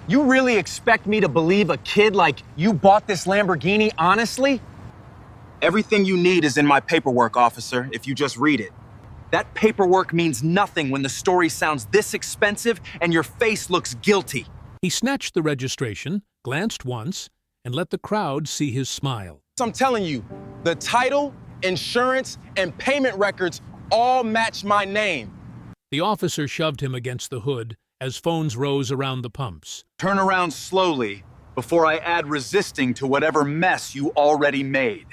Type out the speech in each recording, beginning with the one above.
You really expect me to believe a kid like you bought this Lamborghini honestly? Everything you need is in my paperwork, officer, if you just read it. That paperwork means nothing when the story sounds this expensive and your face looks guilty. He snatched the registration, glanced once, and let the crowd see his smile. I'm telling you, the title, insurance, and payment records all match my name. The officer shoved him against the hood as phones rose around the pumps. Turn around slowly before I add resisting to whatever mess you already made.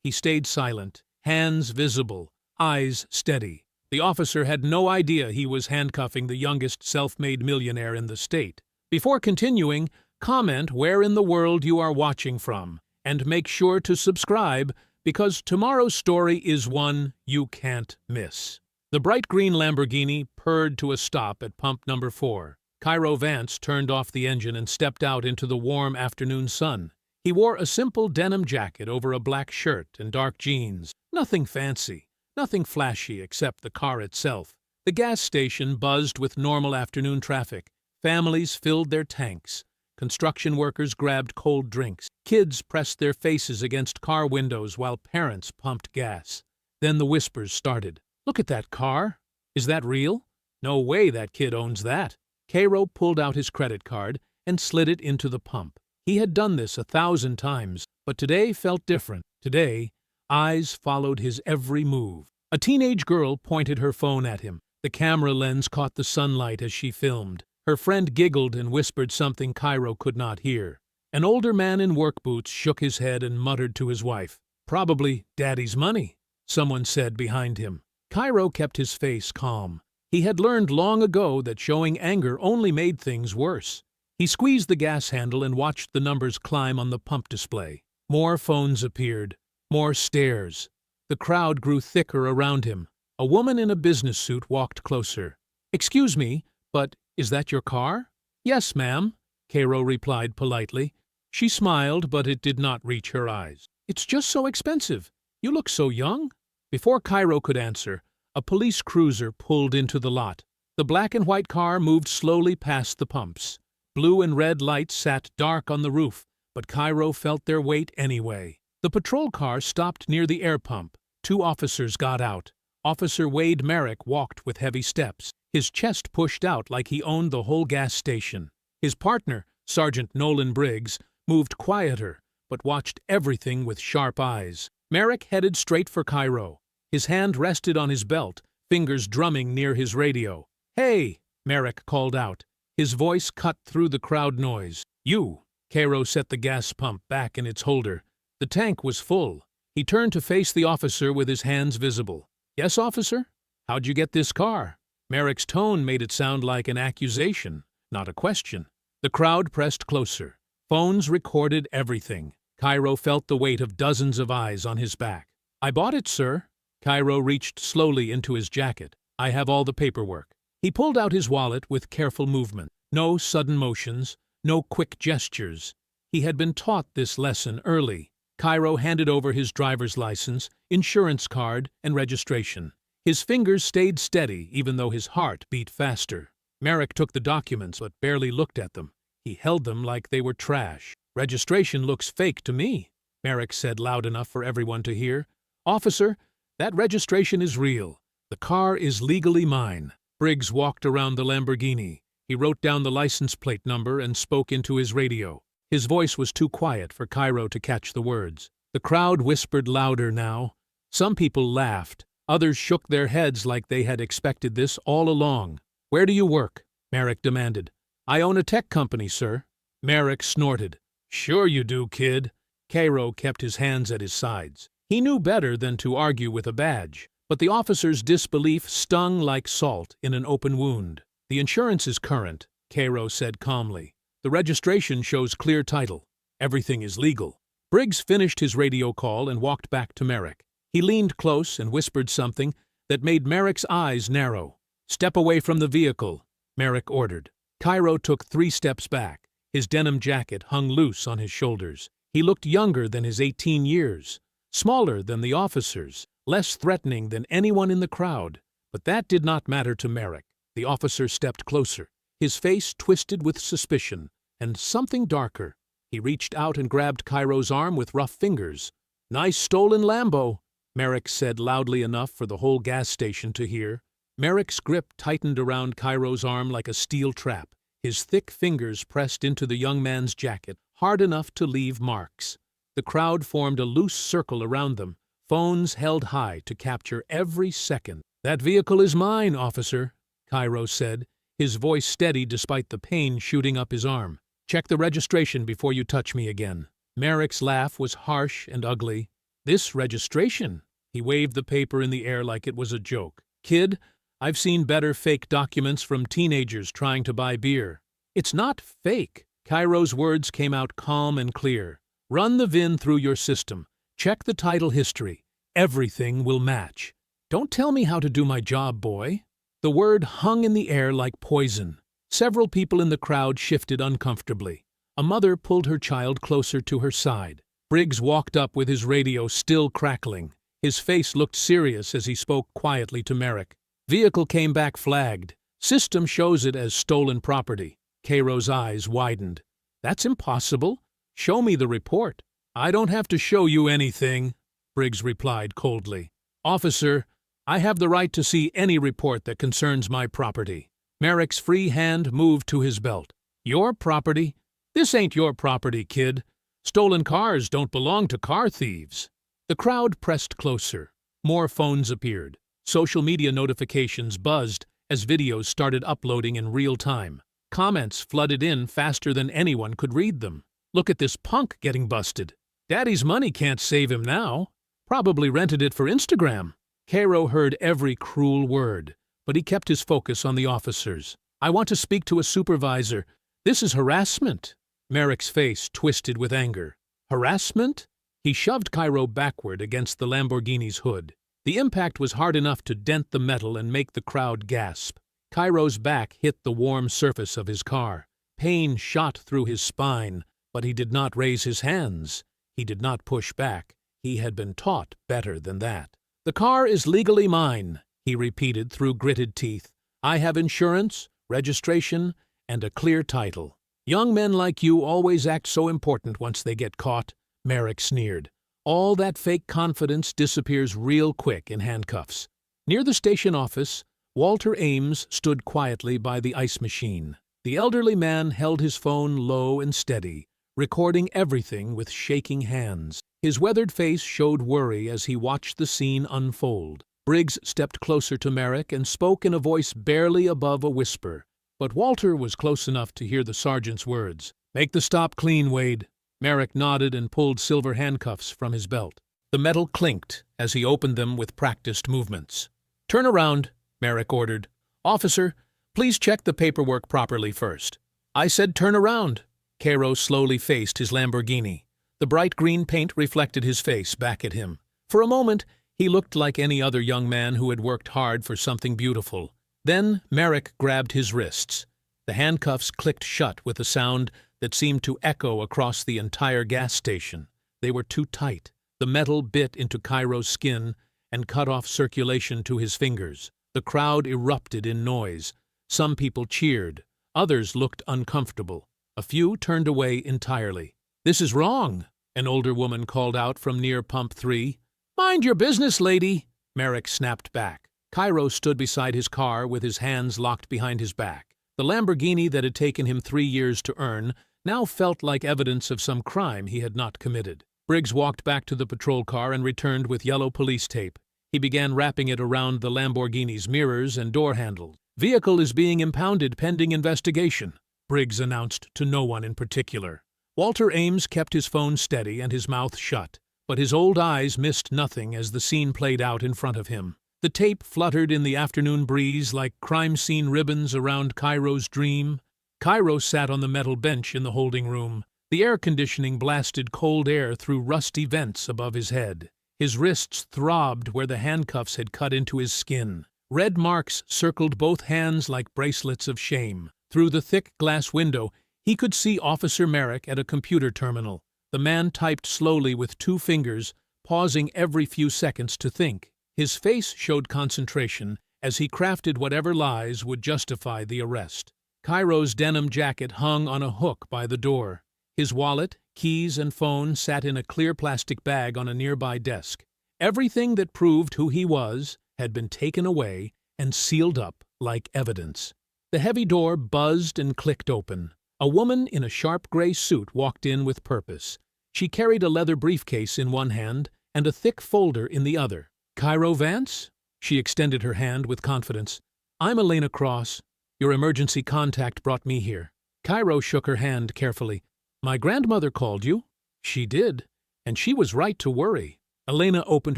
He stayed silent, hands visible, eyes steady. The officer had no idea he was handcuffing the youngest self-made millionaire in the state. Before continuing, comment where in the world you are watching from, and make sure to subscribe because tomorrow's story is one you can't miss. The bright green Lamborghini purred to a stop at pump number 4. Cairo Vance turned off the engine and stepped out into the warm afternoon sun. He wore a simple denim jacket over a black shirt and dark jeans. Nothing fancy, nothing flashy except the car itself. The gas station buzzed with normal afternoon traffic. Families filled their tanks. Construction workers grabbed cold drinks. Kids pressed their faces against car windows while parents pumped gas. Then the whispers started. "Look at that car. Is that real? No way that kid owns that." Cairo pulled out his credit card and slid it into the pump. He had done this 1,000 times, but today felt different. Today, eyes followed his every move. A teenage girl pointed her phone at him. The camera lens caught the sunlight as she filmed. Her friend giggled and whispered something Cairo could not hear. An older man in work boots shook his head and muttered to his wife. "Probably Daddy's money," someone said behind him. Cairo kept his face calm. He had learned long ago that showing anger only made things worse. He squeezed the gas handle and watched the numbers climb on the pump display. More phones appeared, more stares. The crowd grew thicker around him. A woman in a business suit walked closer. "Excuse me, but is that your car?" "Yes, ma'am," Cairo replied politely. She smiled, but it did not reach her eyes. "It's just so expensive. You look so young." Before Cairo could answer, a police cruiser pulled into the lot. The black and white car moved slowly past the pumps. Blue and red lights sat dark on the roof, but Cairo felt their weight anyway. The patrol car stopped near the air pump. 2 officers got out. Officer Wade Merrick walked with heavy steps, his chest pushed out like he owned the whole gas station. His partner, Sergeant Nolan Briggs, moved quieter, but watched everything with sharp eyes. Merrick headed straight for Cairo. His hand rested on his belt, fingers drumming near his radio. "Hey!" Merrick called out. His voice cut through the crowd noise. "You!" Cairo set the gas pump back in its holder. The tank was full. He turned to face the officer with his hands visible. "Yes, officer? How'd you get this car?" Merrick's tone made it sound like an accusation, not a question. The crowd pressed closer. Phones recorded everything. Cairo felt the weight of dozens of eyes on his back. "I bought it, sir." Cairo reached slowly into his jacket. "I have all the paperwork." He pulled out his wallet with careful movement. No sudden motions, no quick gestures. He had been taught this lesson early. Cairo handed over his driver's license, insurance card, and registration. His fingers stayed steady even though his heart beat faster. Merrick took the documents but barely looked at them. He held them like they were trash. "Registration looks fake to me," Merrick said loud enough for everyone to hear. "Officer, that registration is real. The car is legally mine." Briggs walked around the Lamborghini. He wrote down the license plate number and spoke into his radio. His voice was too quiet for Cairo to catch the words. The crowd whispered louder now. Some people laughed. Others shook their heads like they had expected this all along. "Where do you work?" Merrick demanded. "I own a tech company, sir." Merrick snorted. "Sure you do, kid." Cairo kept his hands at his sides. He knew better than to argue with a badge, but the officer's disbelief stung like salt in an open wound. "The insurance is current," Cairo said calmly. "The registration shows clear title. Everything is legal." Briggs finished his radio call and walked back to Merrick. He leaned close and whispered something that made Merrick's eyes narrow. "Step away from the vehicle," Merrick ordered. Cairo took 3 steps back. His denim jacket hung loose on his shoulders. He looked younger than his 18 years, smaller than the officers, less threatening than anyone in the crowd. But that did not matter to Merrick. The officer stepped closer, his face twisted with suspicion. and something darker. He reached out and grabbed Cairo's arm with rough fingers. "Nice stolen Lambo," Merrick said loudly enough for the whole gas station to hear. Merrick's grip tightened around Cairo's arm like a steel trap. His thick fingers pressed into the young man's jacket, hard enough to leave marks. The crowd formed a loose circle around them, phones held high to capture every second. "That vehicle is mine, officer," Cairo said, his voice steady despite the pain shooting up his arm. "Check the registration before you touch me again." Merrick's laugh was harsh and ugly. "This registration?" He waved the paper in the air like it was a joke. "Kid, I've seen better fake documents from teenagers trying to buy beer." "It's not fake." Cairo's words came out calm and clear. "Run the VIN through your system. Check the title history. Everything will match. Don't tell me how to do my job, boy." The word hung in the air like poison. Several people in the crowd shifted uncomfortably. A mother pulled her child closer to her side. Briggs walked up with his radio still crackling. His face looked serious as he spoke quietly to Merrick. "Vehicle came back flagged. System shows it as stolen property." Cairo's eyes widened. "That's impossible. Show me the report." "I don't have to show you anything," Briggs replied coldly. "Officer, I have the right to see any report that concerns my property." Merrick's free hand moved to his belt. "Your property? This ain't your property, kid. Stolen cars don't belong to car thieves." The crowd pressed closer. More phones appeared. Social media notifications buzzed as videos started uploading in real time. Comments flooded in faster than anyone could read them. "Look at this punk getting busted. Daddy's money can't save him now. Probably rented it for Instagram." Cairo heard every cruel word, but he kept his focus on the officers. "I want to speak to a supervisor. This is harassment." Merrick's face twisted with anger. "Harassment?" He shoved Cairo backward against the Lamborghini's hood. The impact was hard enough to dent the metal and make the crowd gasp. Cairo's back hit the warm surface of his car. Pain shot through his spine, but he did not raise his hands. He did not push back. He had been taught better than that. "The car is legally mine," he repeated through gritted teeth. "I have insurance, registration, and a clear title." "Young men like you always act so important once they get caught," Merrick sneered. "All that fake confidence disappears real quick in handcuffs." Near the station office, Walter Ames stood quietly by the ice machine. The elderly man held his phone low and steady, recording everything with shaking hands. His weathered face showed worry as he watched the scene unfold. Briggs stepped closer to Merrick and spoke in a voice barely above a whisper. But Walter was close enough to hear the sergeant's words. "Make the stop clean, Wade." Merrick nodded and pulled silver handcuffs from his belt. The metal clinked as he opened them with practiced movements. "Turn around," Merrick ordered. "Officer, please check the paperwork properly first." "I said turn around." Cairo slowly faced his Lamborghini. The bright green paint reflected his face back at him. For a moment, he looked like any other young man who had worked hard for something beautiful. Then Merrick grabbed his wrists. The handcuffs clicked shut with a sound that seemed to echo across the entire gas station. They were too tight. The metal bit into Cairo's skin and cut off circulation to his fingers. The crowd erupted in noise. Some people cheered. Others looked uncomfortable. A few turned away entirely. "This is wrong," an older woman called out from near pump 3. "Mind your business, lady," Merrick snapped back. Cairo stood beside his car with his hands locked behind his back. The Lamborghini that had taken him 3 years to earn now felt like evidence of some crime he had not committed. Briggs walked back to the patrol car and returned with yellow police tape. He began wrapping it around the Lamborghini's mirrors and door handles. "Vehicle is being impounded pending investigation," Briggs announced to no one in particular. Walter Ames kept his phone steady and his mouth shut, but his old eyes missed nothing as the scene played out in front of him. The tape fluttered in the afternoon breeze like crime scene ribbons around Cairo's dream. Cairo sat on the metal bench in the holding room. The air conditioning blasted cold air through rusty vents above his head. His wrists throbbed where the handcuffs had cut into his skin. Red marks circled both hands like bracelets of shame. Through the thick glass window, he could see Officer Merrick at a computer terminal. The man typed slowly with 2 fingers, pausing every few seconds to think. His face showed concentration as he crafted whatever lies would justify the arrest. Cairo's denim jacket hung on a hook by the door. His wallet, keys, and phone sat in a clear plastic bag on a nearby desk. Everything that proved who he was had been taken away and sealed up like evidence. The heavy door buzzed and clicked open. A woman in a sharp gray suit walked in with purpose. She carried a leather briefcase in one hand and a thick folder in the other. "Cairo Vance?" She extended her hand with confidence. "I'm Elena Cross. Your emergency contact brought me here." Cairo shook her hand carefully. "My grandmother called you." "She did, and she was right to worry." Elena opened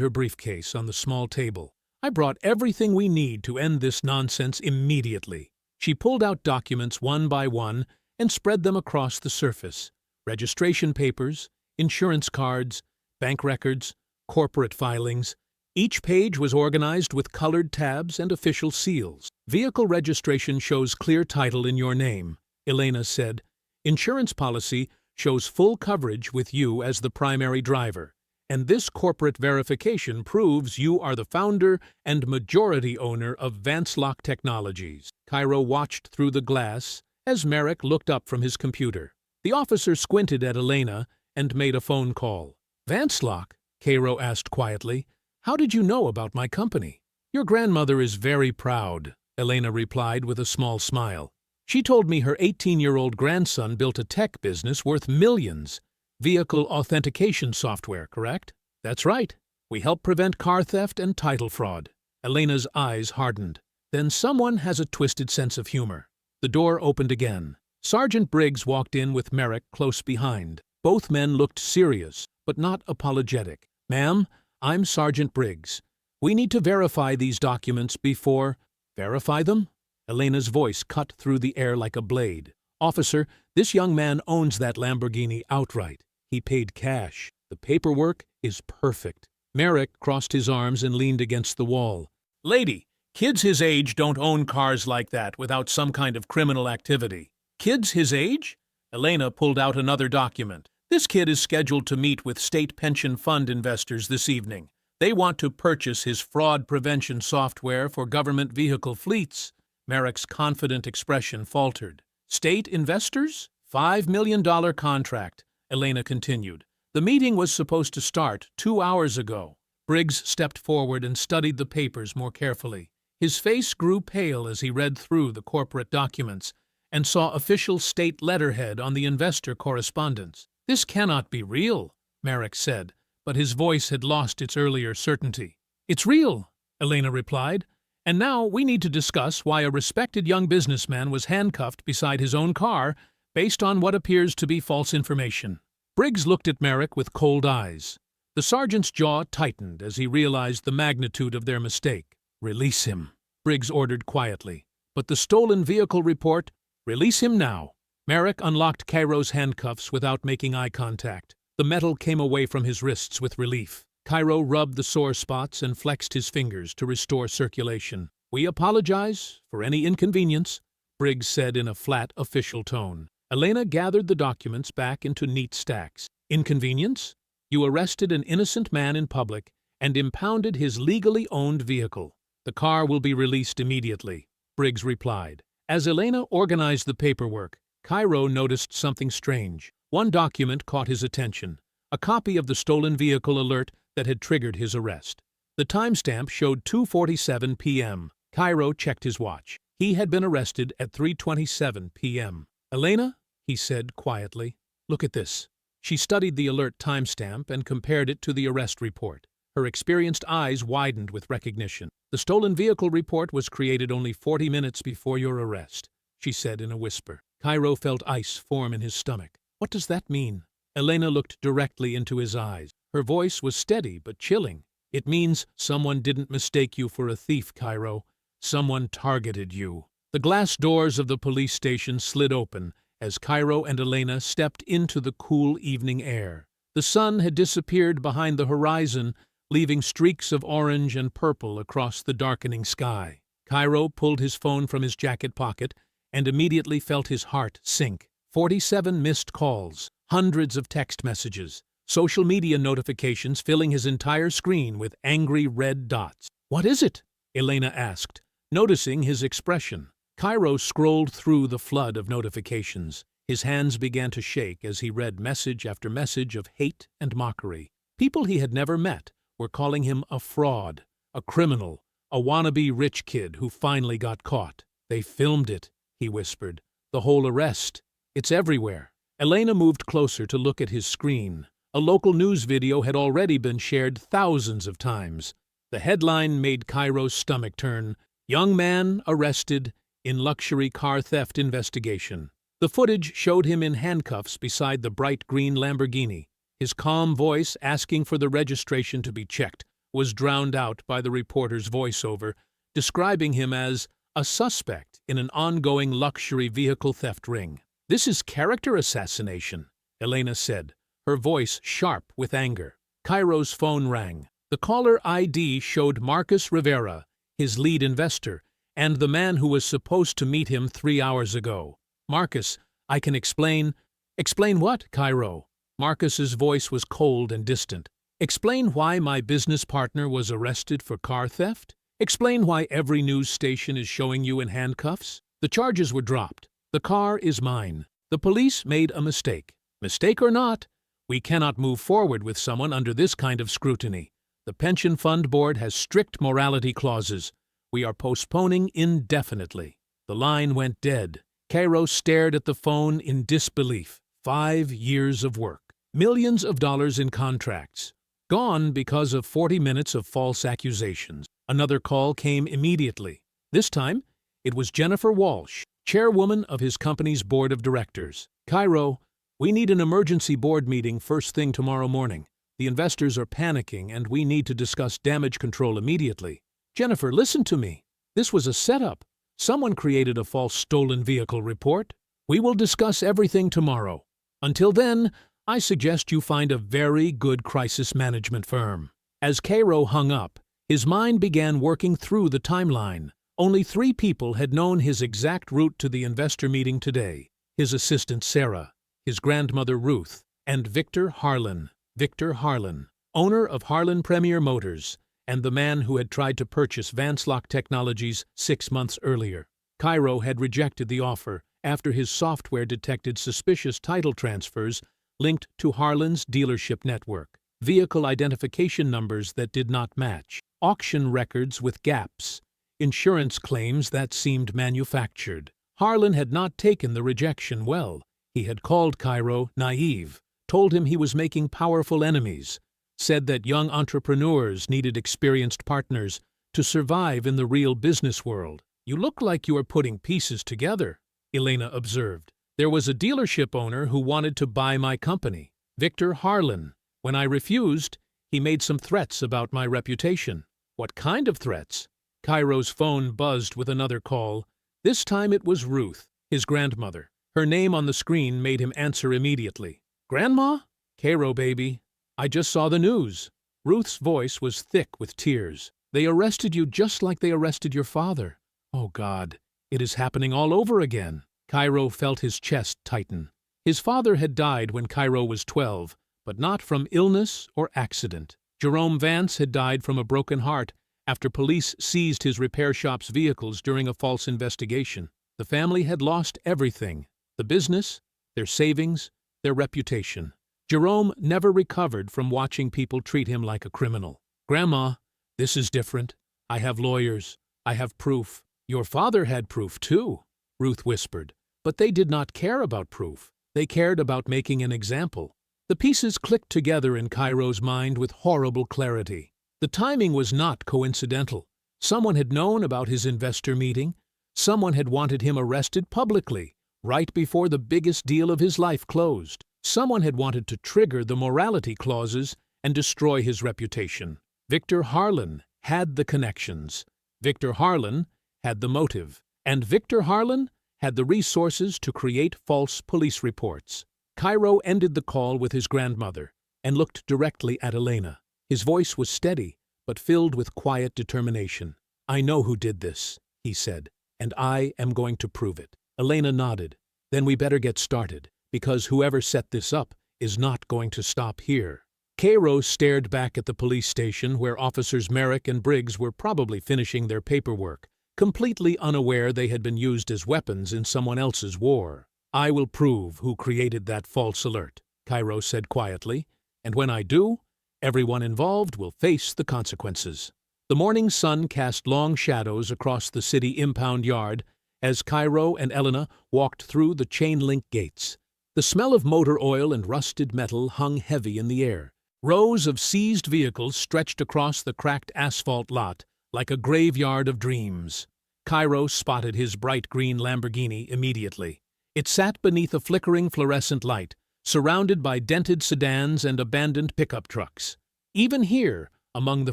her briefcase on the small table. "I brought everything we need to end this nonsense immediately." She pulled out documents one by one and spread them across the surface. Registration papers, insurance cards, bank records, corporate filings. Each page was organized with colored tabs and official seals. "Vehicle registration shows clear title in your name," Elena said. "Insurance policy shows full coverage with you as the primary driver. And this corporate verification proves you are the founder and majority owner of Vancelock Technologies." Cairo watched through the glass as Merrick looked up from his computer. The officer squinted at Elena and made a phone call. "Vancelock?" Cairo asked quietly. "How did you know about my company?" "Your grandmother is very proud," Elena replied with a small smile. "She told me her 18-year-old grandson built a tech business worth millions. Vehicle authentication software, correct?" "That's right. We help prevent car theft and title fraud." Elena's eyes hardened. "Then someone has a twisted sense of humor." The door opened again. Sergeant Briggs walked in with Merrick close behind. Both men looked serious, but not apologetic. "Ma'am, I'm Sergeant Briggs. We need to verify these documents before—" "Verify them?" Elena's voice cut through the air like a blade. "Officer, this young man owns that Lamborghini outright. He paid cash. The paperwork is perfect." Merrick crossed his arms and leaned against the wall. "Lady, kids his age don't own cars like that without some kind of criminal activity." "Kids his age?" Elena pulled out another document. "This kid is scheduled to meet with state pension fund investors this evening. They want to purchase his fraud prevention software for government vehicle fleets." Merrick's confident expression faltered. "State investors? $5 million contract," Elena continued. "The meeting was supposed to start 2 hours ago." Briggs stepped forward and studied the papers more carefully. His face grew pale as he read through the corporate documents and saw official state letterhead on the investor correspondence. "This cannot be real," Merrick said, but his voice had lost its earlier certainty. "It's real," Elena replied, "and now we need to discuss why a respected young businessman was handcuffed beside his own car based on what appears to be false information." Briggs looked at Merrick with cold eyes. The sergeant's jaw tightened as he realized the magnitude of their mistake. "Release him," Briggs ordered quietly. "But the stolen vehicle report—" "Release him now." Merrick unlocked Cairo's handcuffs without making eye contact. The metal came away from his wrists with relief. Cairo rubbed the sore spots and flexed his fingers to restore circulation. "We apologize for any inconvenience," Briggs said in a flat, official tone. Elena gathered the documents back into neat stacks. "Inconvenience? You arrested an innocent man in public and impounded his legally owned vehicle. The car will be released immediately," Briggs replied. As Elena organized the paperwork, Cairo noticed something strange. One document caught his attention, a copy of the stolen vehicle alert that had triggered his arrest. The timestamp showed 2:47 p.m. Cairo checked his watch. He had been arrested at 3:27 p.m. "Elena," he said quietly, "look at this." She studied the alert timestamp and compared it to the arrest report. Her experienced eyes widened with recognition. "The stolen vehicle report was created only 40 minutes before your arrest," she said in a whisper. Cairo felt ice form in his stomach. "What does that mean?" Elena looked directly into his eyes. Her voice was steady but chilling. "It means someone didn't mistake you for a thief, Cairo. Someone targeted you." The glass doors of the police station slid open as Cairo and Elena stepped into the cool evening air. The sun had disappeared behind the horizon, leaving streaks of orange and purple across the darkening sky. Cairo pulled his phone from his jacket pocket and immediately felt his heart sink. 47 missed calls, hundreds of text messages, social media notifications filling his entire screen with angry red dots. "What is it?" Elena asked, noticing his expression. Cairo scrolled through the flood of notifications. His hands began to shake as he read message after message of hate and mockery. People he had never met were calling him a fraud, a criminal, a wannabe rich kid who finally got caught. "They filmed it," he whispered. "The whole arrest. It's everywhere." Elena moved closer to look at his screen. A local news video had already been shared thousands of times. The headline made Cairo's stomach turn. "Young man arrested in luxury car theft investigation." The footage showed him in handcuffs beside the bright green Lamborghini. His calm voice asking for the registration to be checked was drowned out by the reporter's voiceover, describing him as a suspect in an ongoing luxury vehicle theft ring. "This is character assassination," Elena said, her voice sharp with anger. Cairo's phone rang. The caller ID showed Marcus Rivera, his lead investor, and the man who was supposed to meet him 3 hours ago. "Marcus, I can explain—" "Explain what, Cairo?" Marcus's voice was cold and distant. "Explain why my business partner was arrested for car theft? Explain why every news station is showing you in handcuffs? The charges were dropped. The car is mine. The police made a mistake. Mistake or not, we cannot move forward with someone under this kind of scrutiny. The Pension Fund Board has strict morality clauses. We are postponing indefinitely." The line went dead. Cairo stared at the phone in disbelief. 5 years of work. Millions of dollars in contracts. Gone because of 40 minutes of false accusations. Another call came immediately. This time, it was Jennifer Walsh, chairwoman of his company's board of directors. "Cairo, we need an emergency board meeting first thing tomorrow morning. The investors are panicking and we need to discuss damage control immediately." "Jennifer, listen to me. This was a setup. Someone created a false stolen vehicle report. We will discuss everything tomorrow. Until then, I suggest you find a very good crisis management firm." As Cairo hung up, his mind began working through the timeline. Only 3 people had known his exact route to the investor meeting today: his assistant Sarah, his grandmother Ruth, and Victor Harlan. Victor Harlan, owner of Harlan Premier Motors, and the man who had tried to purchase Vancelock Technologies 6 months earlier. Cairo had rejected the offer after his software detected suspicious title transfers linked to Harlan's dealership network, vehicle identification numbers that did not match, auction records with gaps, insurance claims that seemed manufactured. Harlan had not taken the rejection well. He had called Cairo naive, told him he was making powerful enemies, said that young entrepreneurs needed experienced partners to survive in the real business world. "You look like you are putting pieces together," Elena observed. "There was a dealership owner who wanted to buy my company, Victor Harlan. When I refused, he made some threats about my reputation." "What kind of threats?" Cairo's phone buzzed with another call. This time it was Ruth, his grandmother. Her name on the screen made him answer immediately. "Grandma?" "Cairo, baby. I just saw the news." Ruth's voice was thick with tears. "They arrested you just like they arrested your father. Oh, God, it is happening all over again." Cairo felt his chest tighten. His father had died when Cairo was 12, but not from illness or accident. Jerome Vance had died from a broken heart after police seized his repair shop's vehicles during a false investigation. The family had lost everything: the business, their savings, their reputation. Jerome never recovered from watching people treat him like a criminal. "Grandma, this is different. I have lawyers. I have proof." "Your father had proof, too," Ruth whispered. "But they did not care about proof. They cared about making an example." The pieces clicked together in Cairo's mind with horrible clarity. The timing was not coincidental. Someone had known about his investor meeting. Someone had wanted him arrested publicly, right before the biggest deal of his life closed. Someone had wanted to trigger the morality clauses and destroy his reputation. Victor Harlan had the connections. Victor Harlan had the motive. And Victor Harlan had the resources to create false police reports. Cairo ended the call with his grandmother and looked directly at Elena. His voice was steady, but filled with quiet determination. "I know who did this," he said, "and I am going to prove it." Elena nodded. "Then we better get started, because whoever set this up is not going to stop here." Cairo stared back at the police station where Officers Merrick and Briggs were probably finishing their paperwork. completely unaware they had been used as weapons in someone else's war. "I will prove who created that false alert," Cairo said quietly, "and when I do, everyone involved will face the consequences." The morning sun cast long shadows across the city impound yard as Cairo and Elena walked through the chain-link gates. The smell of motor oil and rusted metal hung heavy in the air. Rows of seized vehicles stretched across the cracked asphalt lot like a graveyard of dreams. Cairo spotted his bright green Lamborghini immediately. It sat beneath a flickering fluorescent light, surrounded by dented sedans and abandoned pickup trucks. Even here, among the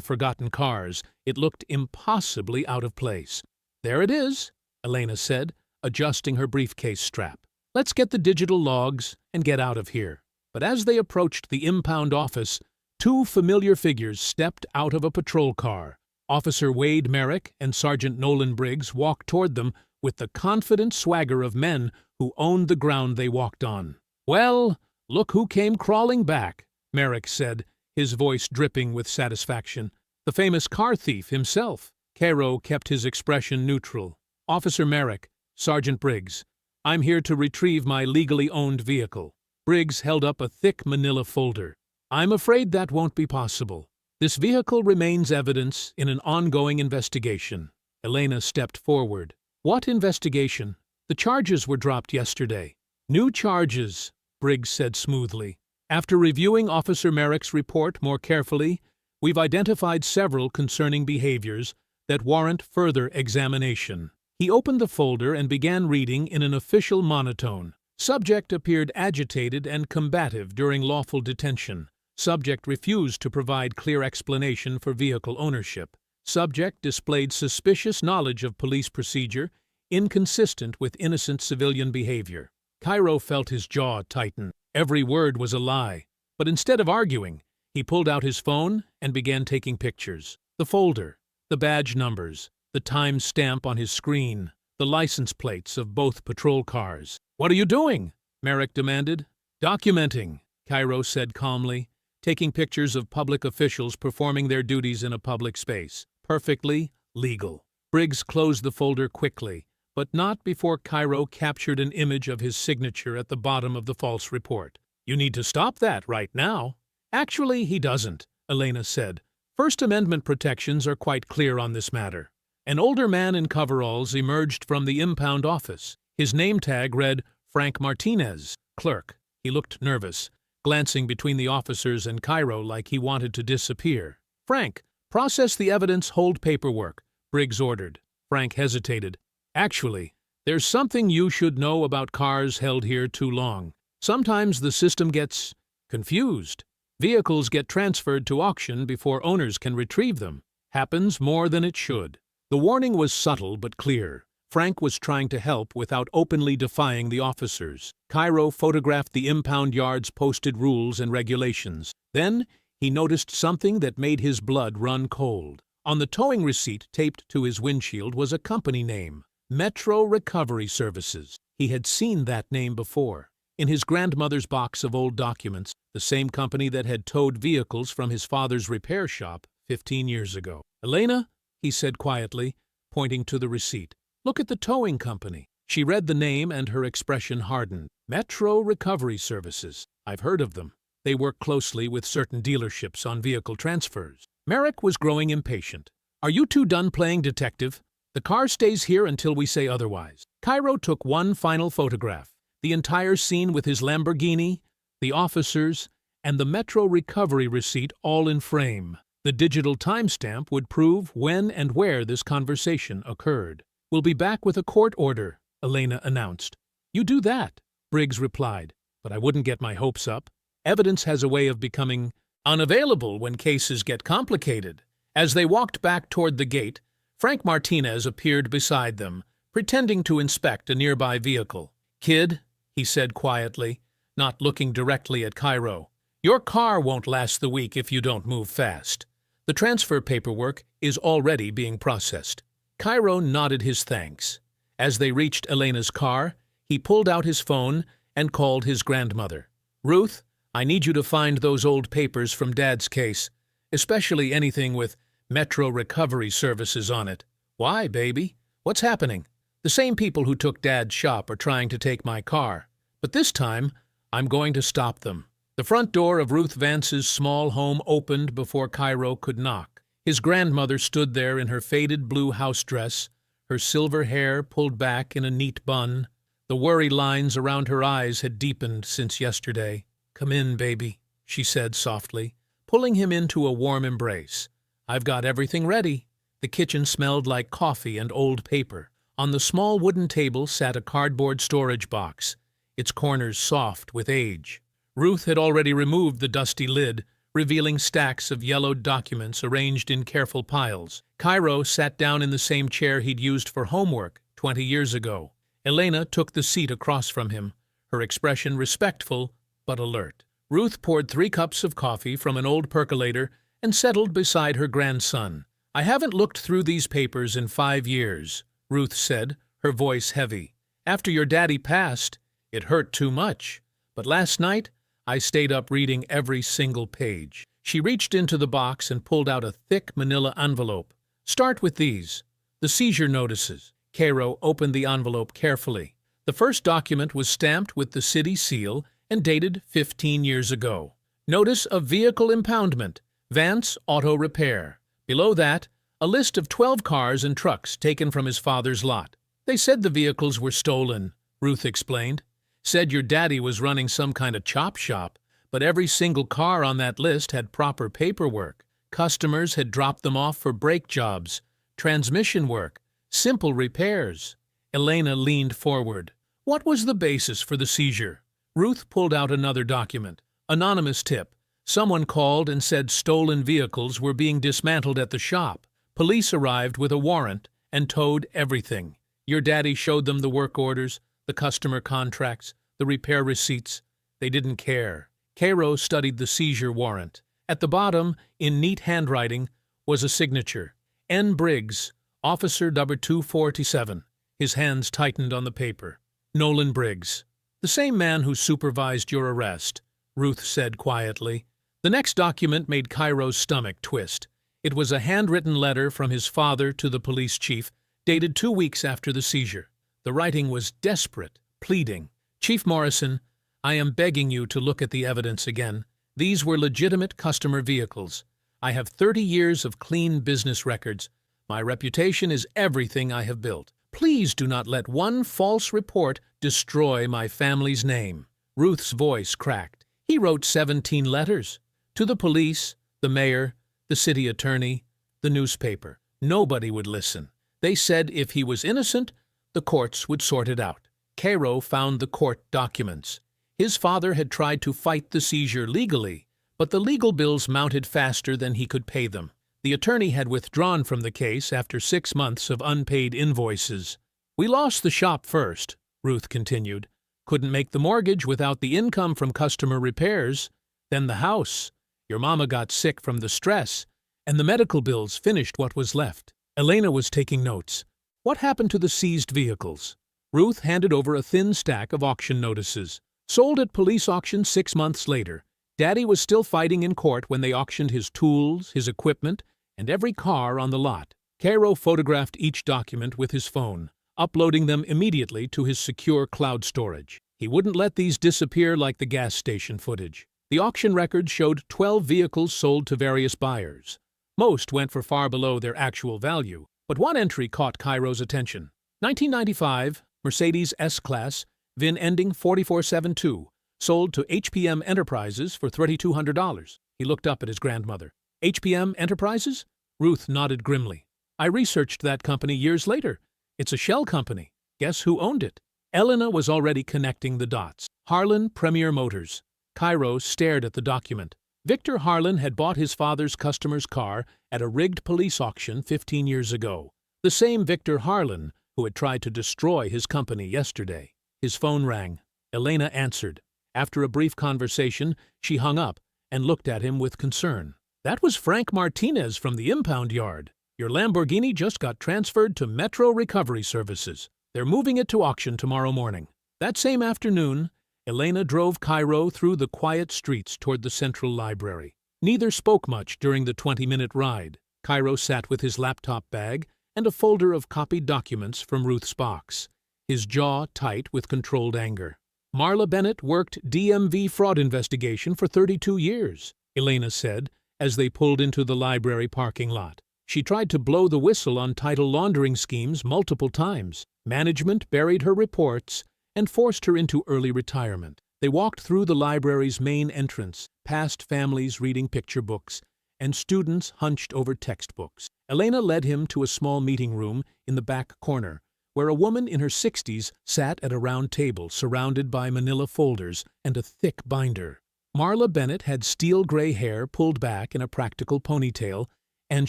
forgotten cars, it looked impossibly out of place. "There it is," Elena said, adjusting her briefcase strap. "Let's get the digital logs and get out of here." But as they approached the impound office, two familiar figures stepped out of a patrol car. Officer Wade Merrick and Sergeant Nolan Briggs walked toward them with the confident swagger of men who owned the ground they walked on. "Well, look who came crawling back," Merrick said, his voice dripping with satisfaction. "The famous car thief himself." Cairo kept his expression neutral. "Officer Merrick, Sergeant Briggs, I'm here to retrieve my legally owned vehicle." Briggs held up a thick manila folder. "I'm afraid that won't be possible. This vehicle remains evidence in an ongoing investigation." Elena stepped forward. "What investigation? The charges were dropped yesterday." "New charges," Briggs said smoothly. "After reviewing Officer Merrick's report more carefully, we've identified several concerning behaviors that warrant further examination." He opened the folder and began reading in an official monotone. Subject appeared agitated and combative during lawful detention. Subject refused to provide clear explanation for vehicle ownership. Subject displayed suspicious knowledge of police procedure, inconsistent with innocent civilian behavior. Cairo felt his jaw tighten. Every word was a lie. But instead of arguing, he pulled out his phone and began taking pictures. The folder, the badge numbers, the time stamp on his screen, the license plates of both patrol cars. "What are you doing?" Merrick demanded. "Documenting," Cairo said calmly, taking pictures of public officials performing their duties in a public space. Perfectly legal. Briggs closed the folder quickly, but not before Cairo captured an image of his signature at the bottom of the false report. "You need to stop that right now." "Actually, he doesn't," Elena said. "First Amendment protections are quite clear on this matter." An older man in coveralls emerged from the impound office. His name tag read Frank Martinez, clerk. He looked nervous, glancing between the officers and Cairo like he wanted to disappear. "Frank, process the evidence, hold paperwork," Briggs ordered. Frank hesitated. "Actually, there's something you should know about cars held here too long. Sometimes the system gets confused. Vehicles get transferred to auction before owners can retrieve them. Happens more than it should." The warning was subtle but clear. Frank was trying to help without openly defying the officers. Cairo photographed the impound yard's posted rules and regulations. Then he noticed something that made his blood run cold. On the towing receipt taped to his windshield was a company name, Metro Recovery Services. He had seen that name before, in his grandmother's box of old documents, the same company that had towed vehicles from his father's repair shop 15 years ago. "Elena," he said quietly, pointing to the receipt, "look at the towing company." She read the name and her expression hardened. "Metro Recovery Services. I've heard of them. They work closely with certain dealerships on vehicle transfers." Merrick was growing impatient. "Are you two done playing detective? The car stays here until we say otherwise." Cairo took one final photograph, the entire scene with his Lamborghini, the officers, and the Metro Recovery receipt all in frame. The digital timestamp would prove when and where this conversation occurred. "We'll be back with a court order," Elena announced. "You do that," Briggs replied, "but I wouldn't get my hopes up. Evidence has a way of becoming unavailable when cases get complicated." As they walked back toward the gate, Frank Martinez appeared beside them, pretending to inspect a nearby vehicle. "Kid," he said quietly, not looking directly at Cairo, "your car won't last the week if you don't move fast. The transfer paperwork is already being processed." Cairo nodded his thanks. As they reached Elena's car, he pulled out his phone and called his grandmother. "Ruth, I need you to find those old papers from Dad's case, especially anything with Metro Recovery Services on it." "Why, baby? What's happening? The same people who took Dad's shop are trying to take my car. But this time, I'm going to stop them. The front door of Ruth Vance's small home opened before Cairo could knock. His grandmother stood there in her faded blue house dress, her silver hair pulled back in a neat bun. The worry lines around her eyes had deepened since yesterday. "Come in, baby," she said softly, pulling him into a warm embrace. "I've got everything ready." The kitchen smelled like coffee and old paper. On the small wooden table sat a cardboard storage box, its corners soft with age. Ruth had already removed the dusty lid, revealing stacks of yellowed documents arranged in careful piles. Cairo sat down in the same chair he'd used for homework 20 years ago. Elena took the seat across from him, her expression respectful but alert. Ruth poured 3 cups of coffee from an old percolator and settled beside her grandson. "I haven't looked through these papers in 5 years, Ruth said, her voice heavy. "After your daddy passed, it hurt too much. But last night, I stayed up reading every single page." She reached into the box and pulled out a thick manila envelope. "Start with these, the seizure notices." Cairo opened the envelope carefully. The first document was stamped with the city seal and dated 15 years ago. "Notice of vehicle impoundment, Vance Auto Repair." Below that, a list of 12 cars and trucks taken from his father's lot. "They said the vehicles were stolen," Ruth explained. "Said your daddy was running some kind of chop shop, but every single car on that list had proper paperwork. Customers had dropped them off for brake jobs, transmission work, simple repairs." Elena leaned forward. "What was the basis for the seizure?" Ruth pulled out another document. "Anonymous tip. Someone called and said stolen vehicles were being dismantled at the shop. Police arrived with a warrant and towed everything. Your daddy showed them the work orders, the customer contracts, the repair receipts. They didn't care." Cairo studied the seizure warrant. At the bottom, in neat handwriting, was a signature. "N. Briggs, Officer number 247. His hands tightened on the paper. "Nolan Briggs." "The same man who supervised your arrest," Ruth said quietly. The next document made Cairo's stomach twist. It was a handwritten letter from his father to the police chief, dated 2 weeks after the seizure. The writing was desperate, pleading. "Chief Morrison, I am begging you to look at the evidence again. These were legitimate customer vehicles. I have 30 years of clean business records. My reputation is everything I have built. Please do not let one false report destroy my family's name." Ruth's voice cracked. "He wrote 17 letters. To the police, the mayor, the city attorney, the newspaper. Nobody would listen. They said if he was innocent, the courts would sort it out." Cairo found the court documents. His father had tried to fight the seizure legally, but the legal bills mounted faster than he could pay them. The attorney had withdrawn from the case after 6 months of unpaid invoices. "We lost the shop first," Ruth continued. "Couldn't make the mortgage without the income from customer repairs. Then the house. Your mama got sick from the stress, and the medical bills finished what was left." Elena was taking notes. "What happened to the seized vehicles?" Ruth handed over a thin stack of auction notices. "Sold at police auction 6 months later. Daddy was still fighting in court when they auctioned his tools, his equipment, and every car on the lot." Cairo photographed each document with his phone, uploading them immediately to his secure cloud storage. He wouldn't let these disappear like the gas station footage. The auction records showed 12 vehicles sold to various buyers. Most went for far below their actual value, but one entry caught Cairo's attention. 1995, Mercedes S-Class, VIN ending 4472, sold to HPM Enterprises for $3,200. He looked up at his grandmother. "HPM Enterprises?" Ruth nodded grimly. "I researched that company years later. It's a shell company. Guess who owned it?" Elena was already connecting the dots. "Harlan Premier Motors." Cairo stared at the document. Victor Harlan had bought his father's customer's car at a rigged police auction 15 years ago. The same Victor Harlan who had tried to destroy his company yesterday. His phone rang. Elena answered. After a brief conversation, she hung up and looked at him with concern. "That was Frank Martinez from the impound yard. Your Lamborghini just got transferred to Metro Recovery Services. They're moving it to auction tomorrow morning." That same afternoon, Elena drove Cairo through the quiet streets toward the Central Library. Neither spoke much during the 20-minute ride. Cairo sat with his laptop bag and a folder of copied documents from Ruth's box, his jaw tight with controlled anger. Marla Bennett worked DMV fraud investigation for 32 years, Elena said, as they pulled into the library parking lot. She tried to blow the whistle on title laundering schemes multiple times. Management buried her reports and forced her into early retirement. They walked through the library's main entrance, past families reading picture books, and students hunched over textbooks. Elena led him to a small meeting room in the back corner, where a woman in her 60s sat at a round table surrounded by manila folders and a thick binder. Marla Bennett had steel-gray hair pulled back in a practical ponytail and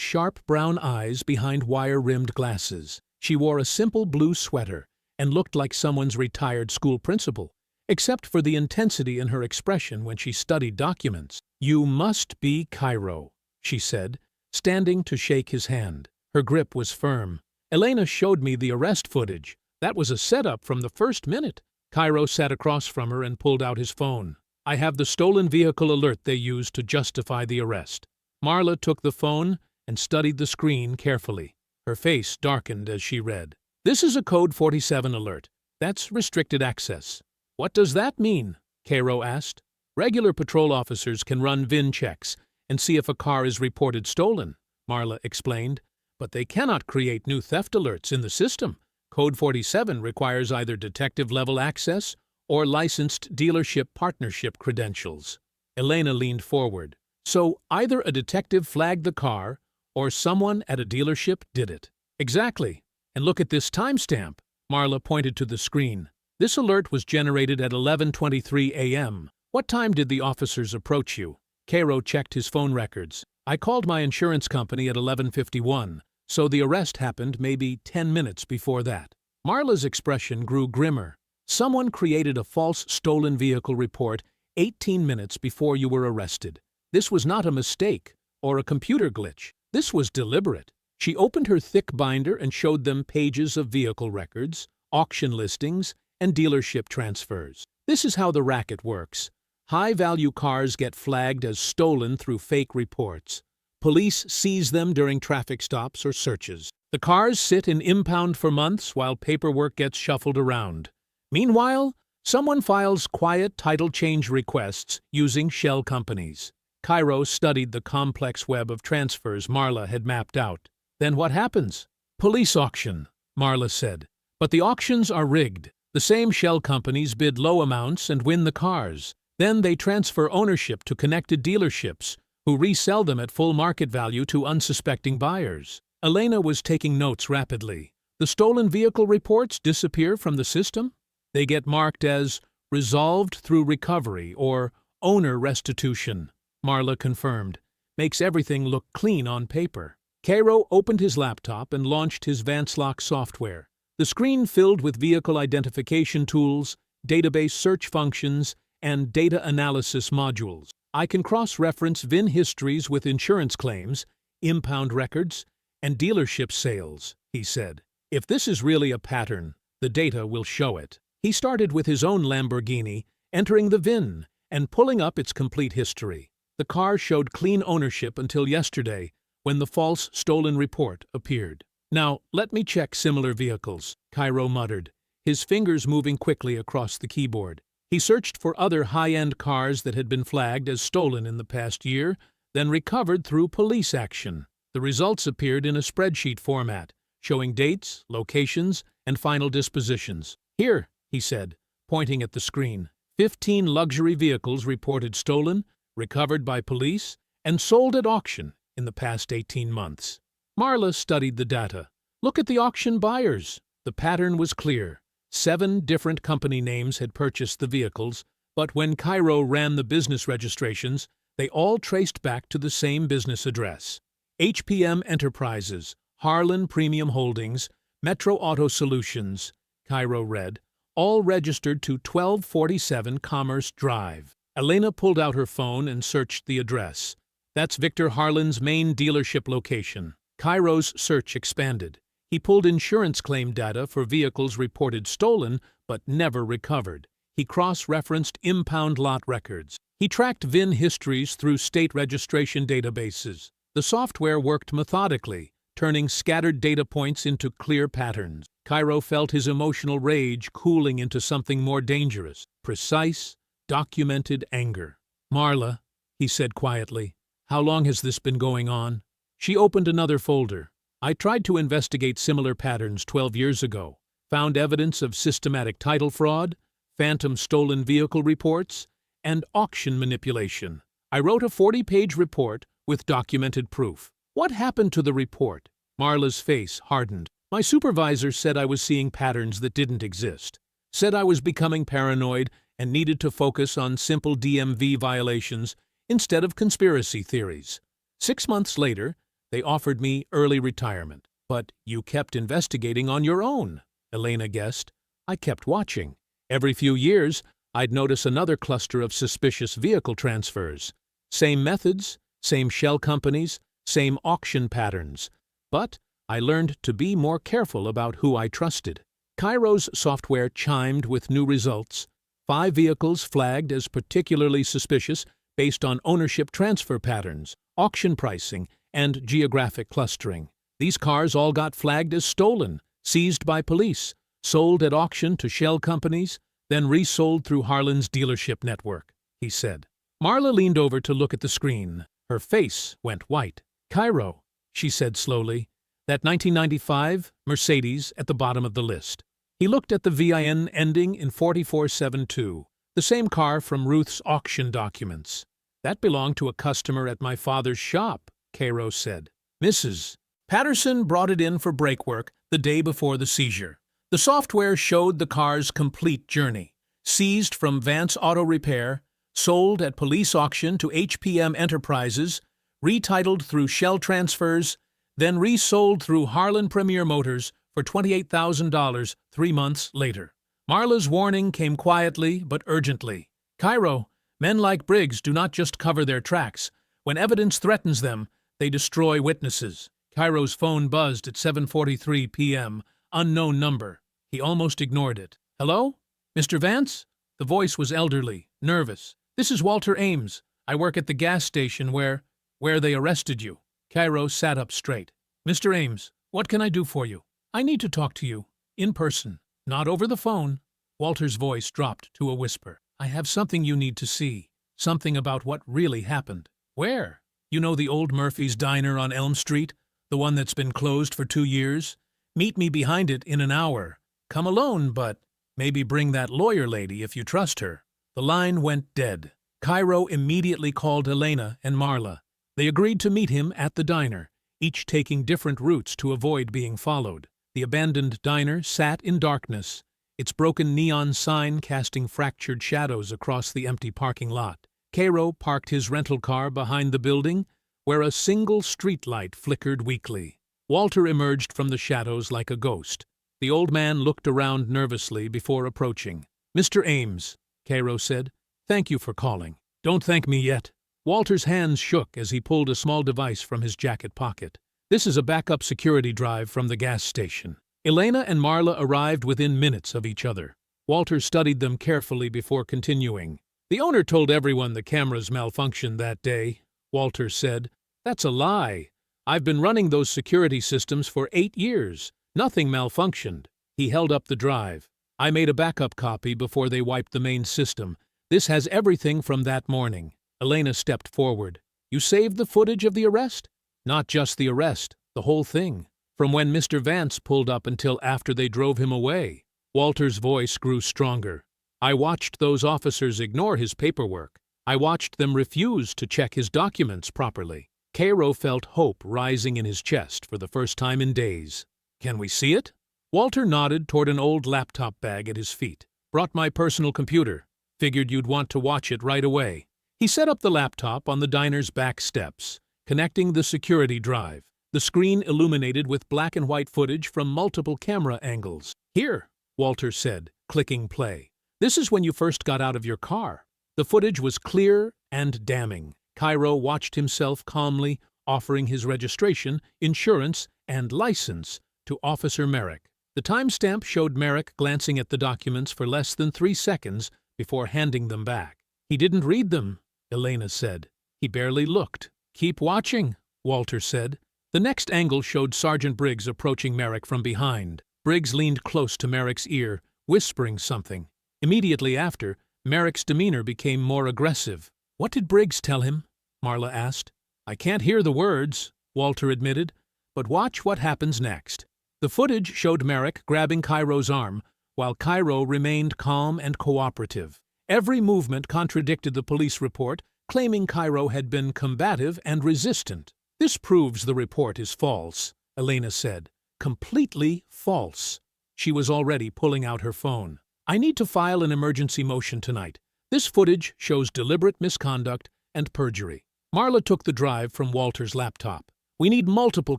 sharp brown eyes behind wire-rimmed glasses. She wore a simple blue sweater and looked like someone's retired school principal, except for the intensity in her expression when she studied documents. "You must be Cairo," she said, standing to shake his hand. Her grip was firm. "Elena showed me the arrest footage. That was a setup from the first minute." Cairo sat across from her and pulled out his phone. "I have the stolen vehicle alert they used to justify the arrest." Marla took the phone and studied the screen carefully. Her face darkened as she read. "This is a Code 47 alert. That's restricted access." "What does that mean?" Cairo asked. "Regular patrol officers can run VIN checks and see if a car is reported stolen," Marla explained. "But they cannot create new theft alerts in the system. Code 47 requires either detective-level access or licensed dealership partnership credentials." Elena leaned forward. "So either a detective flagged the car or someone at a dealership did it." "Exactly. And look at this timestamp." Marla pointed to the screen. "This alert was generated at 11:23 a.m. What time did the officers approach you?" Cairo checked his phone records. "I called my insurance company at 11:51, so the arrest happened maybe 10 minutes before that." Marla's expression grew grimmer. "Someone created a false stolen vehicle report 18 minutes before you were arrested. This was not a mistake or a computer glitch. This was deliberate." She opened her thick binder and showed them pages of vehicle records, auction listings, and dealership transfers. "This is how the racket works. High-value cars get flagged as stolen through fake reports. Police seize them during traffic stops or searches. The cars sit in impound for months while paperwork gets shuffled around. Meanwhile, someone files quiet title change requests using shell companies." Cairo studied the complex web of transfers Marla had mapped out. "Then what happens?" "Police auction," Marla said. "But the auctions are rigged. The same shell companies bid low amounts and win the cars. Then they transfer ownership to connected dealerships, who resell them at full market value to unsuspecting buyers." Elena was taking notes rapidly. "The stolen vehicle reports disappear from the system? They get marked as resolved through recovery or owner restitution," Marla confirmed. "Makes everything look clean on paper." Cairo opened his laptop and launched his Vancelock software. The screen filled with vehicle identification tools, database search functions, and data analysis modules. "I can cross-reference VIN histories with insurance claims, impound records, and dealership sales," he said. "If this is really a pattern, the data will show it." He started with his own Lamborghini, entering the VIN and pulling up its complete history. The car showed clean ownership until yesterday, when the false stolen report appeared. "Now, let me check similar vehicles," Cairo muttered, his fingers moving quickly across the keyboard. He searched for other high-end cars that had been flagged as stolen in the past year, then recovered through police action. The results appeared in a spreadsheet format, showing dates, locations, and final dispositions. "Here," he said, pointing at the screen. 15 luxury vehicles reported stolen, recovered by police, and sold at auction in the past 18 months. Marla studied the data. "Look at the auction buyers." The pattern was clear. 7 different company names had purchased the vehicles, but when Cairo ran the business registrations, they all traced back to the same business address. HPM Enterprises, Harlan Premium Holdings, Metro Auto Solutions, Cairo read, all registered to 1247 Commerce Drive. Elena pulled out her phone and searched the address. "That's Victor Harlan's main dealership location." Cairo's search expanded. He pulled insurance claim data for vehicles reported stolen but never recovered. He cross-referenced impound lot records. He tracked VIN histories through state registration databases. The software worked methodically, turning scattered data points into clear patterns. Cairo felt his emotional rage cooling into something more dangerous, precise, documented anger. "Marla," he said quietly, "how long has this been going on?" She opened another folder. "I tried to investigate similar patterns 12 years ago, found evidence of systematic title fraud, phantom stolen vehicle reports, and auction manipulation. I wrote a 40-page report with documented proof." "What happened to the report?" Marla's face hardened. "My supervisor said I was seeing patterns that didn't exist. Said I was becoming paranoid and needed to focus on simple DMV violations instead of conspiracy theories. 6 months later, they offered me early retirement. But you kept investigating on your own," Elena guessed. "I kept watching. Every few years, I'd notice another cluster of suspicious vehicle transfers. Same methods, same shell companies, same auction patterns. But I learned to be more careful about who I trusted." Cairo's software chimed with new results. 5 vehicles flagged as particularly suspicious based on ownership transfer patterns, auction pricing, and geographic clustering. These cars all got flagged as stolen, seized by police, sold at auction to shell companies, then resold through Harlan's dealership network, he said. Marla leaned over to look at the screen. Her face went white. "Cairo," she said slowly, "that 1995 Mercedes at the bottom of the list." He looked at the VIN ending in 4472, the same car from Ruth's auction documents. "That belonged to a customer at my father's shop," Cairo said. "Mrs. Patterson brought it in for brake work the day before the seizure. The software showed the car's complete journey. Seized from Vance Auto Repair, sold at police auction to HPM Enterprises, retitled through shell transfers, then resold through Harlan Premier Motors for $28,000 3 months later." Marla's warning came quietly but urgently. "Cairo, men like Briggs do not just cover their tracks. When evidence threatens them, they destroy witnesses." Cairo's phone buzzed at 7:43 p.m. Unknown number. He almost ignored it. "Hello? Mr. Vance?" The voice was elderly, nervous. "This is Walter Ames. I work at the gas station where they arrested you." Cairo sat up straight. "Mr. Ames, what can I do for you?" "I need to talk to you. In person. Not over the phone." Walter's voice dropped to a whisper. "I have something you need to see. Something about what really happened." "Where?" "You know the old Murphy's Diner on Elm Street? The one that's been closed for 2 years? Meet me behind it in an hour. Come alone, but maybe bring that lawyer lady if you trust her." The line went dead. Cairo immediately called Elena and Marla. They agreed to meet him at the diner, each taking different routes to avoid being followed. The abandoned diner sat in darkness, its broken neon sign casting fractured shadows across the empty parking lot. Cairo parked his rental car behind the building, where a single streetlight flickered weakly. Walter emerged from the shadows like a ghost. The old man looked around nervously before approaching. "Mr. Ames," Cairo said, "thank you for calling." "Don't thank me yet." Walter's hands shook as he pulled a small device from his jacket pocket. "This is a backup security drive from the gas station." Elena and Marla arrived within minutes of each other. Walter studied them carefully before continuing. "The owner told everyone the cameras malfunctioned that day," Walter said. "That's a lie. I've been running those security systems for 8 years. Nothing malfunctioned." He held up the drive. "I made a backup copy before they wiped the main system. This has everything from that morning." Elena stepped forward. "You saved the footage of the arrest?" "Not just the arrest, the whole thing. From when Mr. Vance pulled up until after they drove him away." Walter's voice grew stronger. "I watched those officers ignore his paperwork. I watched them refuse to check his documents properly." Cairo felt hope rising in his chest for the first time in days. "Can we see it?" Walter nodded toward an old laptop bag at his feet. "Brought my personal computer. Figured you'd want to watch it right away." He set up the laptop on the diner's back steps, connecting the security drive. The screen illuminated with black and white footage from multiple camera angles. "Here," Walter said, clicking play. "This is when you first got out of your car." The footage was clear and damning. Cairo watched himself calmly, offering his registration, insurance, and license to Officer Merrick. The timestamp showed Merrick glancing at the documents for less than 3 seconds before handing them back. "He didn't read them," Elena said. "He barely looked." "Keep watching," Walter said. The next angle showed Sergeant Briggs approaching Merrick from behind. Briggs leaned close to Merrick's ear, whispering something. Immediately after, Merrick's demeanor became more aggressive. "What did Briggs tell him?" Marla asked. "I can't hear the words," Walter admitted, "but watch what happens next." The footage showed Merrick grabbing Cairo's arm, while Cairo remained calm and cooperative. Every movement contradicted the police report, claiming Cairo had been combative and resistant. "This proves the report is false," Elena said. "Completely false." She was already pulling out her phone. "I need to file an emergency motion tonight. This footage shows deliberate misconduct and perjury." Marla took the drive from Walter's laptop. "We need multiple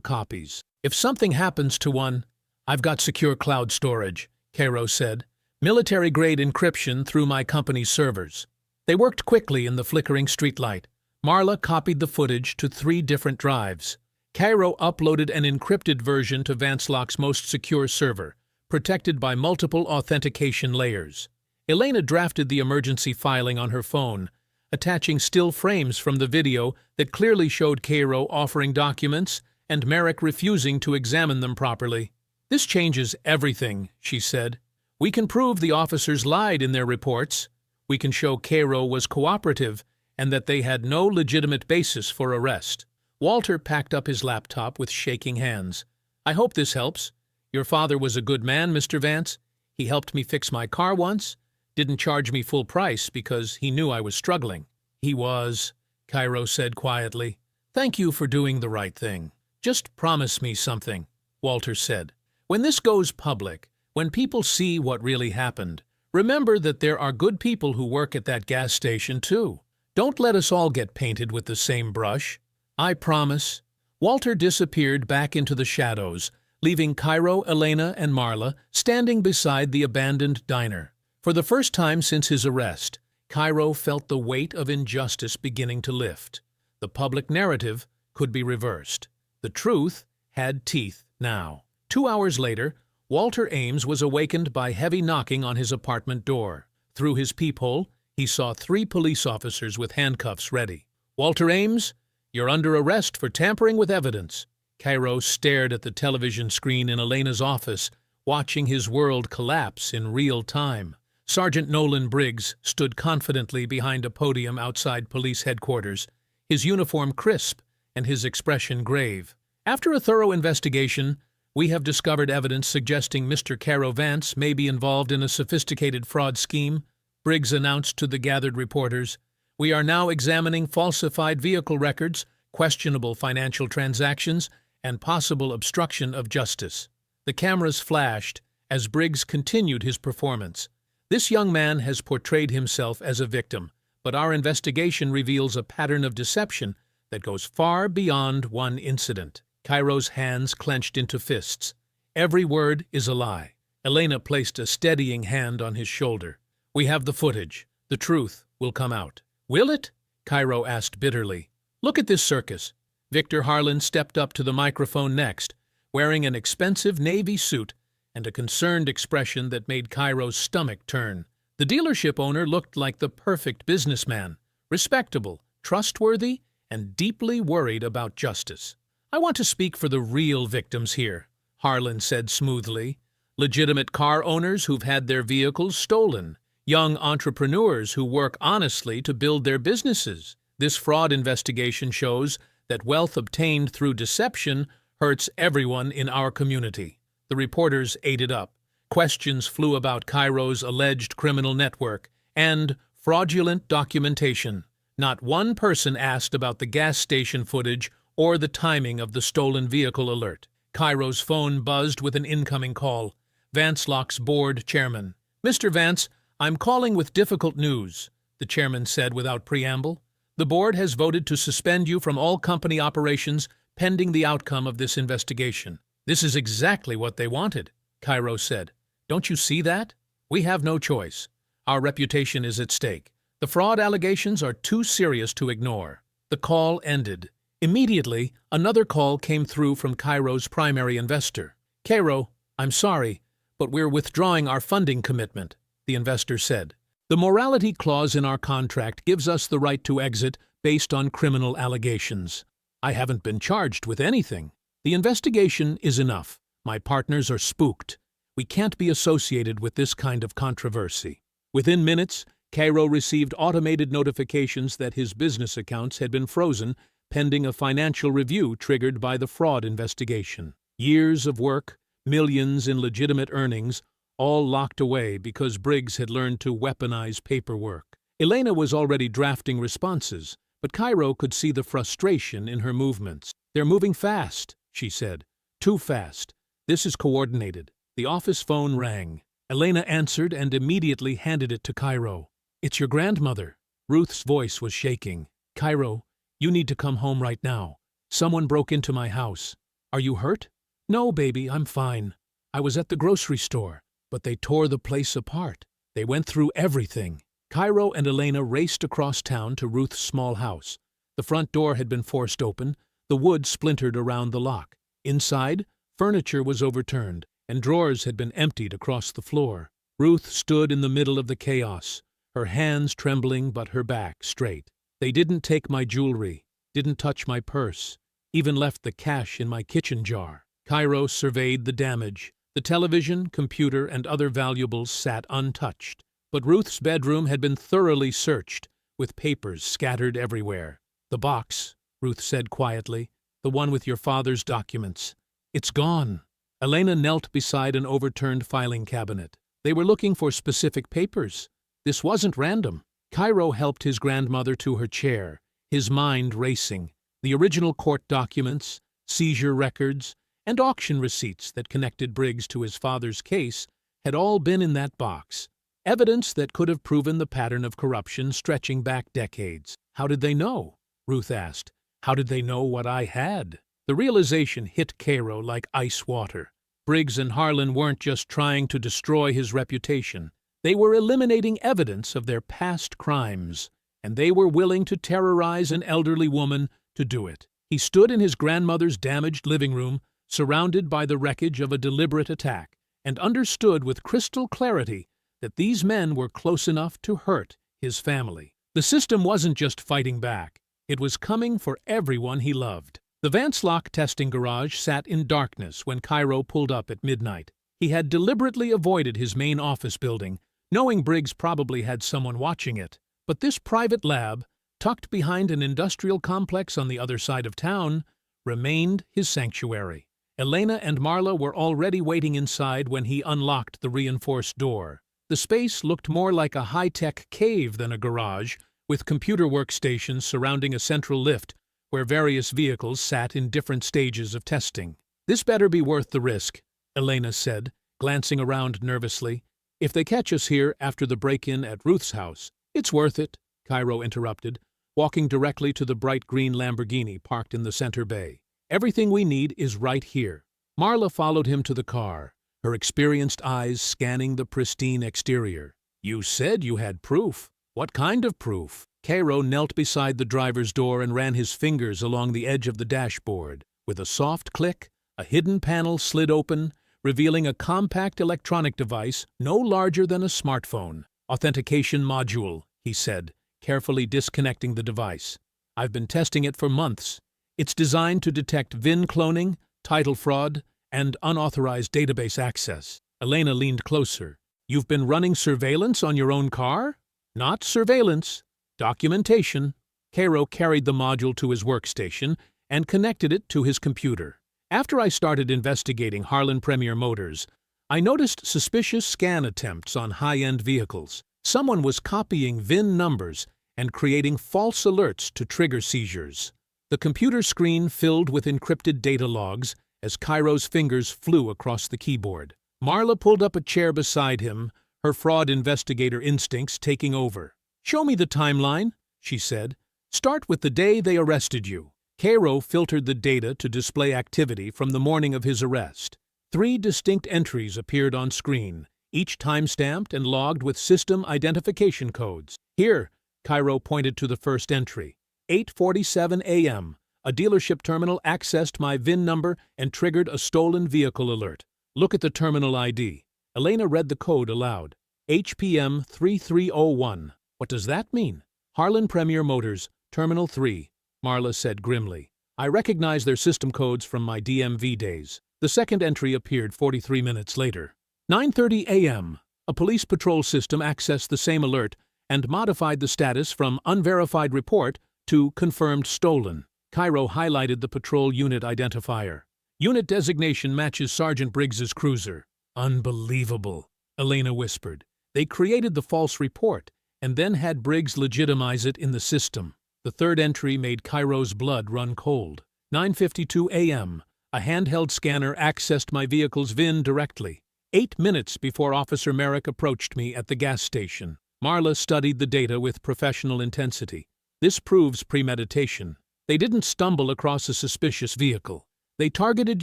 copies. If something happens to one—" "I've got secure cloud storage," Cairo said. "Military-grade encryption through my company's servers." They worked quickly in the flickering streetlight. Marla copied the footage to 3 different drives. Cairo uploaded an encrypted version to Vancelock's most secure server, protected by multiple authentication layers. Elena drafted the emergency filing on her phone, attaching still frames from the video that clearly showed Cairo offering documents and Merrick refusing to examine them properly. "This changes everything," she said. "We can prove the officers lied in their reports. We can show Cairo was cooperative and that they had no legitimate basis for arrest." Walter packed up his laptop with shaking hands. "I hope this helps. Your father was a good man, Mr. Vance. He helped me fix my car once, didn't charge me full price because he knew I was struggling." "He was," Cairo said quietly. "Thank you for doing the right thing." "Just promise me something," Walter said. "When this goes public, when people see what really happened, remember that there are good people who work at that gas station too. Don't let us all get painted with the same brush." "I promise." Walter disappeared back into the shadows, leaving Cairo, Elena, and Marla standing beside the abandoned diner. For the first time since his arrest, Cairo felt the weight of injustice beginning to lift. The public narrative could be reversed. The truth had teeth now. 2 hours later, Walter Ames was awakened by heavy knocking on his apartment door. Through his peephole, he saw 3 police officers with handcuffs ready. "Walter Ames, you're under arrest for tampering with evidence." Cairo stared at the television screen in Elena's office, watching his world collapse in real time. Sergeant Nolan Briggs stood confidently behind a podium outside police headquarters, his uniform crisp and his expression grave. "After a thorough investigation, we have discovered evidence suggesting Mr. Cairo Vance may be involved in a sophisticated fraud scheme," Briggs announced to the gathered reporters. "We are now examining falsified vehicle records, questionable financial transactions, and possible obstruction of justice." The cameras flashed as Briggs continued his performance. "This young man has portrayed himself as a victim, but our investigation reveals a pattern of deception that goes far beyond one incident." Cairo's hands clenched into fists. "Every word is a lie." Elena placed a steadying hand on his shoulder. "We have the footage. The truth will come out." "Will it?" Cairo asked bitterly. "Look at this circus." Victor Harlan stepped up to the microphone next, wearing an expensive navy suit and a concerned expression that made Cairo's stomach turn. The dealership owner looked like the perfect businessman, respectable, trustworthy, and deeply worried about justice. "I want to speak for the real victims here," Harlan said smoothly. "Legitimate car owners who've had their vehicles stolen, young entrepreneurs who work honestly to build their businesses. This fraud investigation shows that wealth obtained through deception hurts everyone in our community." The reporters ate it up. Questions flew about Cairo's alleged criminal network and fraudulent documentation. Not one person asked about the gas station footage or the timing of the stolen vehicle alert. Cairo's phone buzzed with an incoming call. Vancelock's board chairman. "Mr. Vance, I'm calling with difficult news," the chairman said without preamble. "The board has voted to suspend you from all company operations pending the outcome of this investigation." "This is exactly what they wanted," Cairo said. "Don't you see that? We have no choice. Our reputation is at stake. The fraud allegations are too serious to ignore." The call ended. Immediately, another call came through from Cairo's primary investor. "Cairo, I'm sorry, but we're withdrawing our funding commitment," the investor said. "The morality clause in our contract gives us the right to exit based on criminal allegations." "I haven't been charged with anything." The investigation is enough. My partners are spooked. We can't be associated with this kind of controversy. Within minutes, Cairo received automated notifications that his business accounts had been frozen pending a financial review triggered by the fraud investigation. Years of work, millions in legitimate earnings, all locked away because Briggs had learned to weaponize paperwork. Elena was already drafting responses, but Cairo could see the frustration in her movements. "They're moving fast," she said. "Too fast. This is coordinated." The office phone rang. Elena answered and immediately handed it to Cairo. "It's your grandmother." Ruth's voice was shaking. "Cairo, you need to come home right now. Someone broke into my house. Are you hurt?" "No, baby, I'm fine. I was at the grocery store, but they tore the place apart. They went through everything." Cairo and Elena raced across town to Ruth's small house. The front door had been forced open, the wood splintered around the lock. Inside, furniture was overturned, and drawers had been emptied across the floor. Ruth stood in the middle of the chaos, her hands trembling but her back straight. "They didn't take my jewelry, didn't touch my purse, even left the cash in my kitchen jar." Cairo surveyed the damage. The television, computer, and other valuables sat untouched. But Ruth's bedroom had been thoroughly searched, with papers scattered everywhere. "The box," Ruth said quietly, "the one with your father's documents. It's gone." Elena knelt beside an overturned filing cabinet. "They were looking for specific papers. This wasn't random." Cairo helped his grandmother to her chair, his mind racing. The original court documents, seizure records, and auction receipts that connected Briggs to his father's case had all been in that box. Evidence that could have proven the pattern of corruption stretching back decades. "How did they know?" Ruth asked. "How did they know what I had?" The realization hit Cairo like ice water. Briggs and Harlan weren't just trying to destroy his reputation. They were eliminating evidence of their past crimes, and they were willing to terrorize an elderly woman to do it. He stood in his grandmother's damaged living room, surrounded by the wreckage of a deliberate attack, and understood with crystal clarity that these men were close enough to hurt his family. The system wasn't just fighting back. It was coming for everyone he loved. The Vance Lock testing garage sat in darkness when Cairo pulled up at midnight. He had deliberately avoided his main office building, knowing Briggs probably had someone watching it. But this private lab, tucked behind an industrial complex on the other side of town, remained his sanctuary. Elena and Marla were already waiting inside when he unlocked the reinforced door. The space looked more like a high-tech cave than a garage, with computer workstations surrounding a central lift where various vehicles sat in different stages of testing. "This better be worth the risk," Elena said, glancing around nervously. "If they catch us here after the break-in at Ruth's house—" "It's worth it," Cairo interrupted, walking directly to the bright green Lamborghini parked in the center bay. "Everything we need is right here." Marla followed him to the car, her experienced eyes scanning the pristine exterior. "You said you had proof. What kind of proof?" Cairo knelt beside the driver's door and ran his fingers along the edge of the dashboard. With a soft click, a hidden panel slid open, revealing a compact electronic device no larger than a smartphone. "Authentication module," he said, carefully disconnecting the device. "I've been testing it for months. It's designed to detect VIN cloning, title fraud, and unauthorized database access." Elena leaned closer. "You've been running surveillance on your own car?" "Not surveillance. Documentation." Cairo carried the module to his workstation and connected it to his computer. "After I started investigating Harlan Premier Motors, I noticed suspicious scan attempts on high-end vehicles. Someone was copying VIN numbers and creating false alerts to trigger seizures." The computer screen filled with encrypted data logs as Cairo's fingers flew across the keyboard. Marla pulled up a chair beside him, her fraud investigator instincts taking over. "Show me the timeline," she said. "Start with the day they arrested you." Cairo filtered the data to display activity from the morning of his arrest. 3 distinct entries appeared on screen, each time-stamped and logged with system identification codes. "Here," Cairo pointed to the first entry. 8:47 a.m. A dealership terminal accessed my VIN number and triggered a stolen vehicle alert. Look at the terminal ID. Elena read the code aloud. HPM 3301. "What does that mean?" "Harlan Premier Motors, Terminal 3, Marla said grimly. I recognize their system codes from my DMV days. The second entry appeared 43 minutes later. 9:30 a.m. A police patrol system accessed the same alert and modified the status from unverified report to confirmed stolen. Cairo highlighted the patrol unit identifier. Unit designation matches Sergeant Briggs's cruiser. Unbelievable, Elena whispered. They created the false report and then had Briggs legitimize it in the system. The third entry made Cairo's blood run cold. 9:52 a.m. A handheld scanner accessed my vehicle's VIN directly. 8 minutes before Officer Merrick approached me at the gas station. Marla studied the data with professional intensity. This proves premeditation. They didn't stumble across a suspicious vehicle. They targeted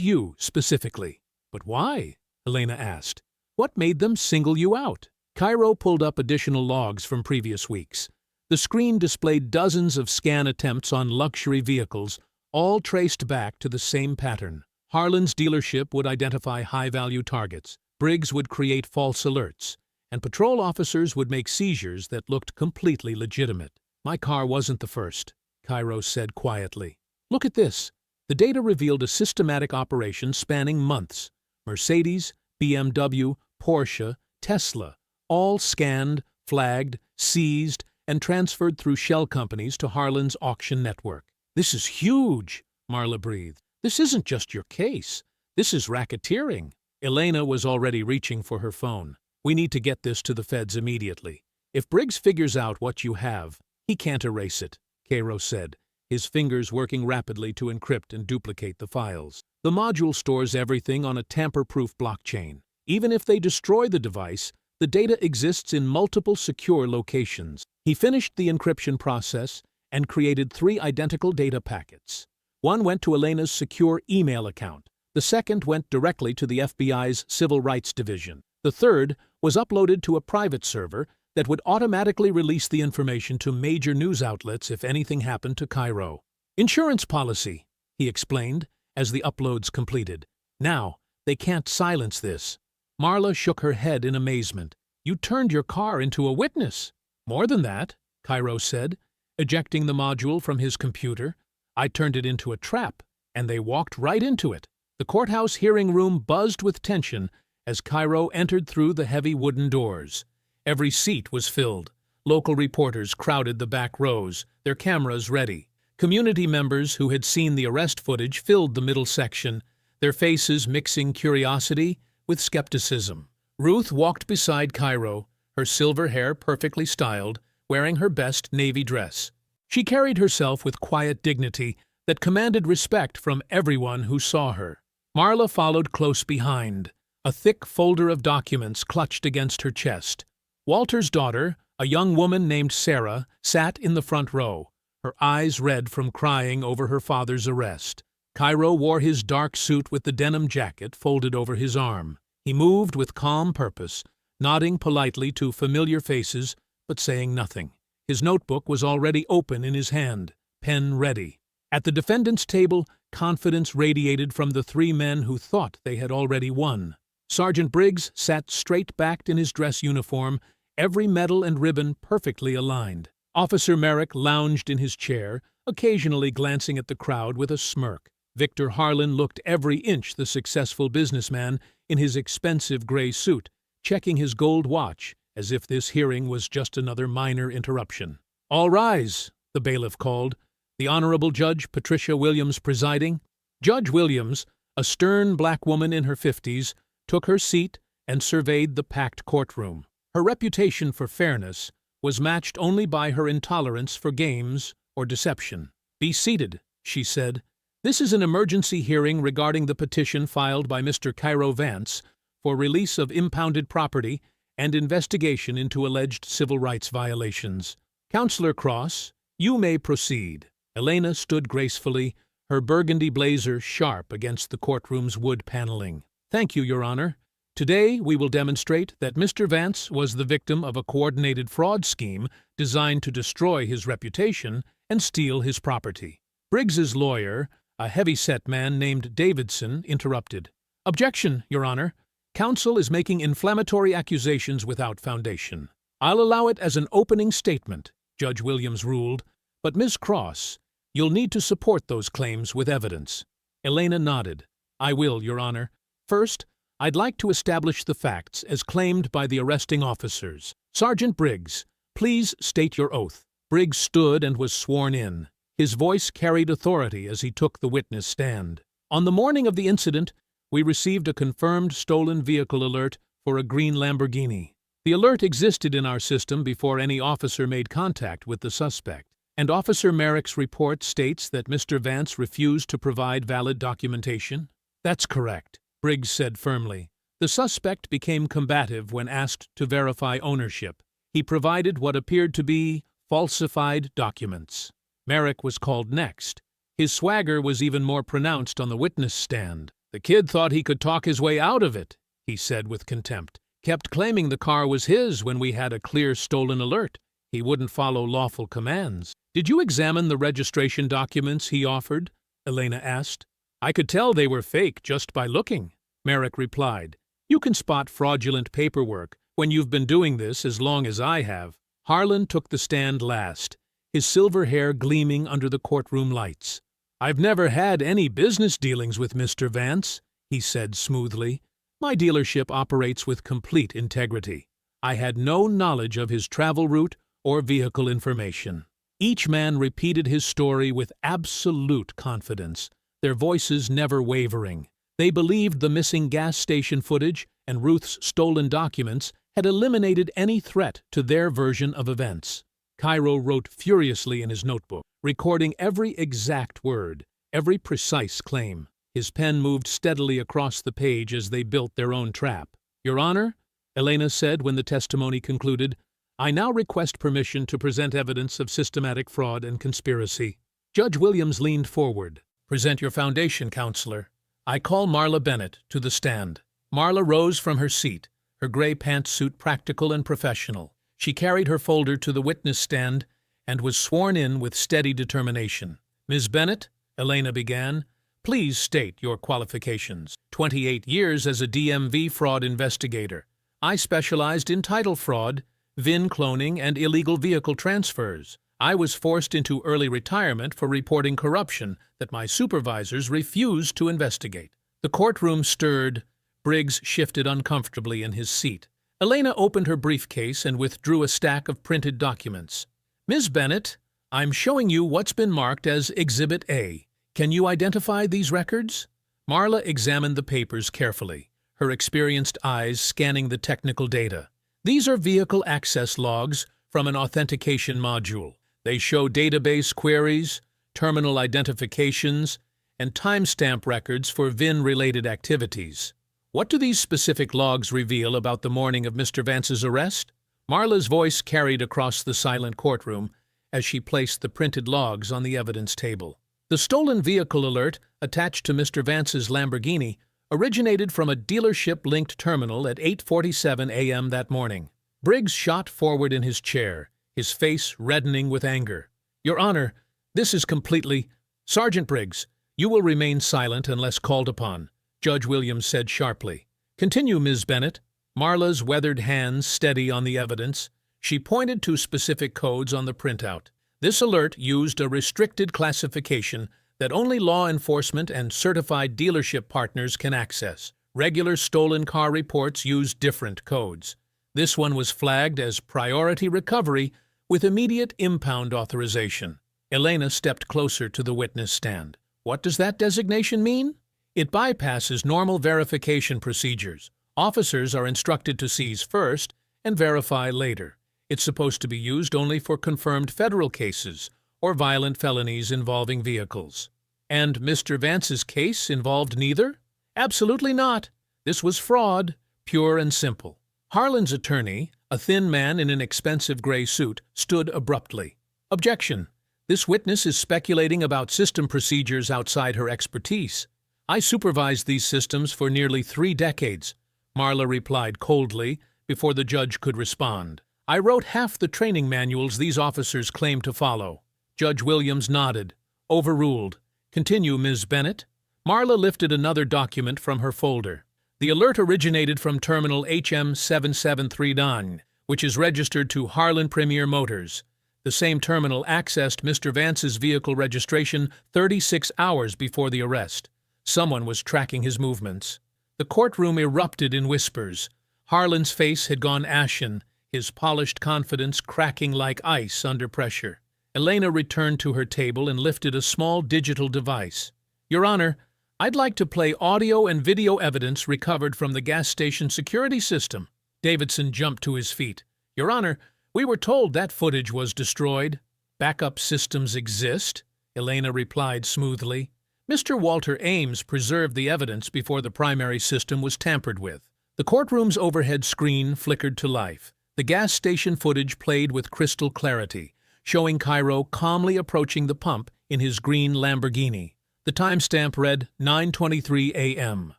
you specifically. But why? Elena asked. What made them single you out? Cairo pulled up additional logs from previous weeks. The screen displayed dozens of scan attempts on luxury vehicles, all traced back to the same pattern. Harlan's dealership would identify high-value targets. Briggs would create false alerts, and patrol officers would make seizures that looked completely legitimate. My car wasn't the first, Cairo said quietly. Look at this. The data revealed a systematic operation spanning months. Mercedes, BMW, Porsche, Tesla, all scanned, flagged, seized, and transferred through shell companies to Harlan's auction network. This is huge, Marla breathed. This isn't just your case. This is racketeering. Elena was already reaching for her phone. We need to get this to the feds immediately. If Briggs figures out what you have, he can't erase it, Cairo said, his fingers working rapidly to encrypt and duplicate the files. The module stores everything on a tamper-proof blockchain. Even if they destroy the device, the data exists in multiple secure locations. He finished the encryption process and created 3 identical data packets. One went to Elena's secure email account. The second went directly to the FBI's Civil Rights Division. The third was uploaded to a private server that would automatically release the information to major news outlets if anything happened to Cairo. Insurance policy, he explained as the uploads completed. Now, they can't silence this. Marla shook her head in amazement. You turned your car into a witness. More than that, Cairo said, ejecting the module from his computer. I turned it into a trap, and they walked right into it. The courthouse hearing room buzzed with tension as Cairo entered through the heavy wooden doors. Every seat was filled. Local reporters crowded the back rows, their cameras ready. Community members who had seen the arrest footage filled the middle section, their faces mixing curiosity with skepticism. Ruth walked beside Cairo, her silver hair perfectly styled, wearing her best navy dress. She carried herself with quiet dignity that commanded respect from everyone who saw her. Marla followed close behind, a thick folder of documents clutched against her chest. Walter's daughter, a young woman named Sarah, sat in the front row, her eyes red from crying over her father's arrest. Cairo wore his dark suit with the denim jacket folded over his arm. He moved with calm purpose, nodding politely to familiar faces, but saying nothing. His notebook was already open in his hand, pen ready. At the defendant's table, confidence radiated from the 3 men who thought they had already won. Sergeant Briggs sat straight-backed in his dress uniform, every medal and ribbon perfectly aligned. Officer Merrick lounged in his chair, occasionally glancing at the crowd with a smirk. Victor Harlan looked every inch the successful businessman in his expensive gray suit, checking his gold watch as if this hearing was just another minor interruption. All rise, the bailiff called, the Honorable Judge Patricia Williams presiding. Judge Williams, a stern black woman in her 50s, took her seat and surveyed the packed courtroom. Her reputation for fairness was matched only by her intolerance for games or deception. Be seated, she said. This is an emergency hearing regarding the petition filed by Mr. Cairo Vance for release of impounded property and investigation into alleged civil rights violations. Counselor Cross, you may proceed. Elena stood gracefully, her burgundy blazer sharp against the courtroom's wood paneling. Thank you, Your Honor. Today we will demonstrate that Mr. Vance was the victim of a coordinated fraud scheme designed to destroy his reputation and steal his property. Briggs's lawyer, a heavy-set man named Davidson, interrupted. Objection, Your Honor. Counsel is making inflammatory accusations without foundation. I'll allow it as an opening statement, Judge Williams ruled, but Ms. Cross, You'll need to support those claims with evidence. Elena nodded. I will, Your Honor. First, I'd like to establish the facts as claimed by the arresting officers. Sergeant Briggs, please state your oath. Briggs stood and was sworn in. His voice carried authority as he took the witness stand. On the morning of the incident, we received a confirmed stolen vehicle alert for a green Lamborghini. The alert existed in our system before any officer made contact with the suspect, and Officer Merrick's report states that Mr. Vance refused to provide valid documentation. That's correct, Briggs said firmly. The suspect became combative when asked to verify ownership. He provided what appeared to be falsified documents. Merrick was called next. His swagger was even more pronounced on the witness stand. The kid thought he could talk his way out of it, he said with contempt. Kept claiming the car was his when we had a clear stolen alert. He wouldn't follow lawful commands. Did you examine the registration documents he offered? Elena asked. I could tell they were fake just by looking, Merrick replied. You can spot fraudulent paperwork when you've been doing this as long as I have. Harlan took the stand last, his silver hair gleaming under the courtroom lights. I've never had any business dealings with Mr. Vance, he said smoothly. My dealership operates with complete integrity. I had no knowledge of his travel route or vehicle information. Each man repeated his story with absolute confidence, their voices never wavering. They believed the missing gas station footage and Ruth's stolen documents had eliminated any threat to their version of events. Cairo wrote furiously in his notebook, recording every exact word, every precise claim. His pen moved steadily across the page as they built their own trap. Your Honor, Elena said when the testimony concluded, I now request permission to present evidence of systematic fraud and conspiracy. Judge Williams leaned forward. Present your foundation, counselor. I call Marla Bennett to the stand. Marla rose from her seat, her gray pantsuit practical and professional. She carried her folder to the witness stand and was sworn in with steady determination. Ms. Bennett, Elena began, please state your qualifications. 28 years as a DMV fraud investigator. I specialized in title fraud, VIN cloning, and illegal vehicle transfers. I was forced into early retirement for reporting corruption that my supervisors refused to investigate. The courtroom stirred. Briggs shifted uncomfortably in his seat. Elena opened her briefcase and withdrew a stack of printed documents. Ms. Bennett, I'm showing you what's been marked as Exhibit A. Can you identify these records? Marla examined the papers carefully, her experienced eyes scanning the technical data. These are vehicle access logs from an authentication module. They show database queries, terminal identifications, and timestamp records for VIN-related activities. What do these specific logs reveal about the morning of Mr. Vance's arrest? Marla's voice carried across the silent courtroom as she placed the printed logs on the evidence table. The stolen vehicle alert attached to Mr. Vance's Lamborghini originated from a dealership-linked terminal at 8:47 a.m. that morning. Briggs shot forward in his chair, his face reddening with anger. Your Honor, this is completely— Sergeant Briggs, you will remain silent unless called upon, Judge Williams said sharply. Continue, Ms. Bennett. Marla's weathered hands steady on the evidence. She pointed to specific codes on the printout. This alert used a restricted classification that only law enforcement and certified dealership partners can access. Regular stolen car reports use different codes. This one was flagged as priority recovery with immediate impound authorization. Elena stepped closer to the witness stand. What does that designation mean? It bypasses normal verification procedures. Officers are instructed to seize first and verify later. It's supposed to be used only for confirmed federal cases or violent felonies involving vehicles. And Mr. Vance's case involved neither? Absolutely not. This was fraud, pure and simple. Harlan's attorney, a thin man in an expensive gray suit, stood abruptly. Objection. This witness is speculating about system procedures outside her expertise. I supervised these systems for nearly 3 decades, Marla replied coldly before the judge could respond. I wrote half the training manuals these officers claim to follow. Judge Williams nodded. Overruled. Continue, Ms. Bennett. Marla lifted another document from her folder. The alert originated from terminal HM773 which is registered to Harlan Premier Motors. The same terminal accessed Mr. Vance's vehicle registration 36 hours before the arrest. Someone was tracking his movements. The courtroom erupted in whispers. Harlan's face had gone ashen, his polished confidence cracking like ice under pressure. Elena returned to her table and lifted a small digital device. "Your Honor, I'd like to play audio and video evidence recovered from the gas station security system." Davidson jumped to his feet. "Your Honor, we were told that footage was destroyed." "Backup systems exist," Elena replied smoothly. "Mr. Walter Ames preserved the evidence before the primary system was tampered with." The courtroom's overhead screen flickered to life. The gas station footage played with crystal clarity, showing Cairo calmly approaching the pump in his green Lamborghini. The timestamp read 9:23 a.m.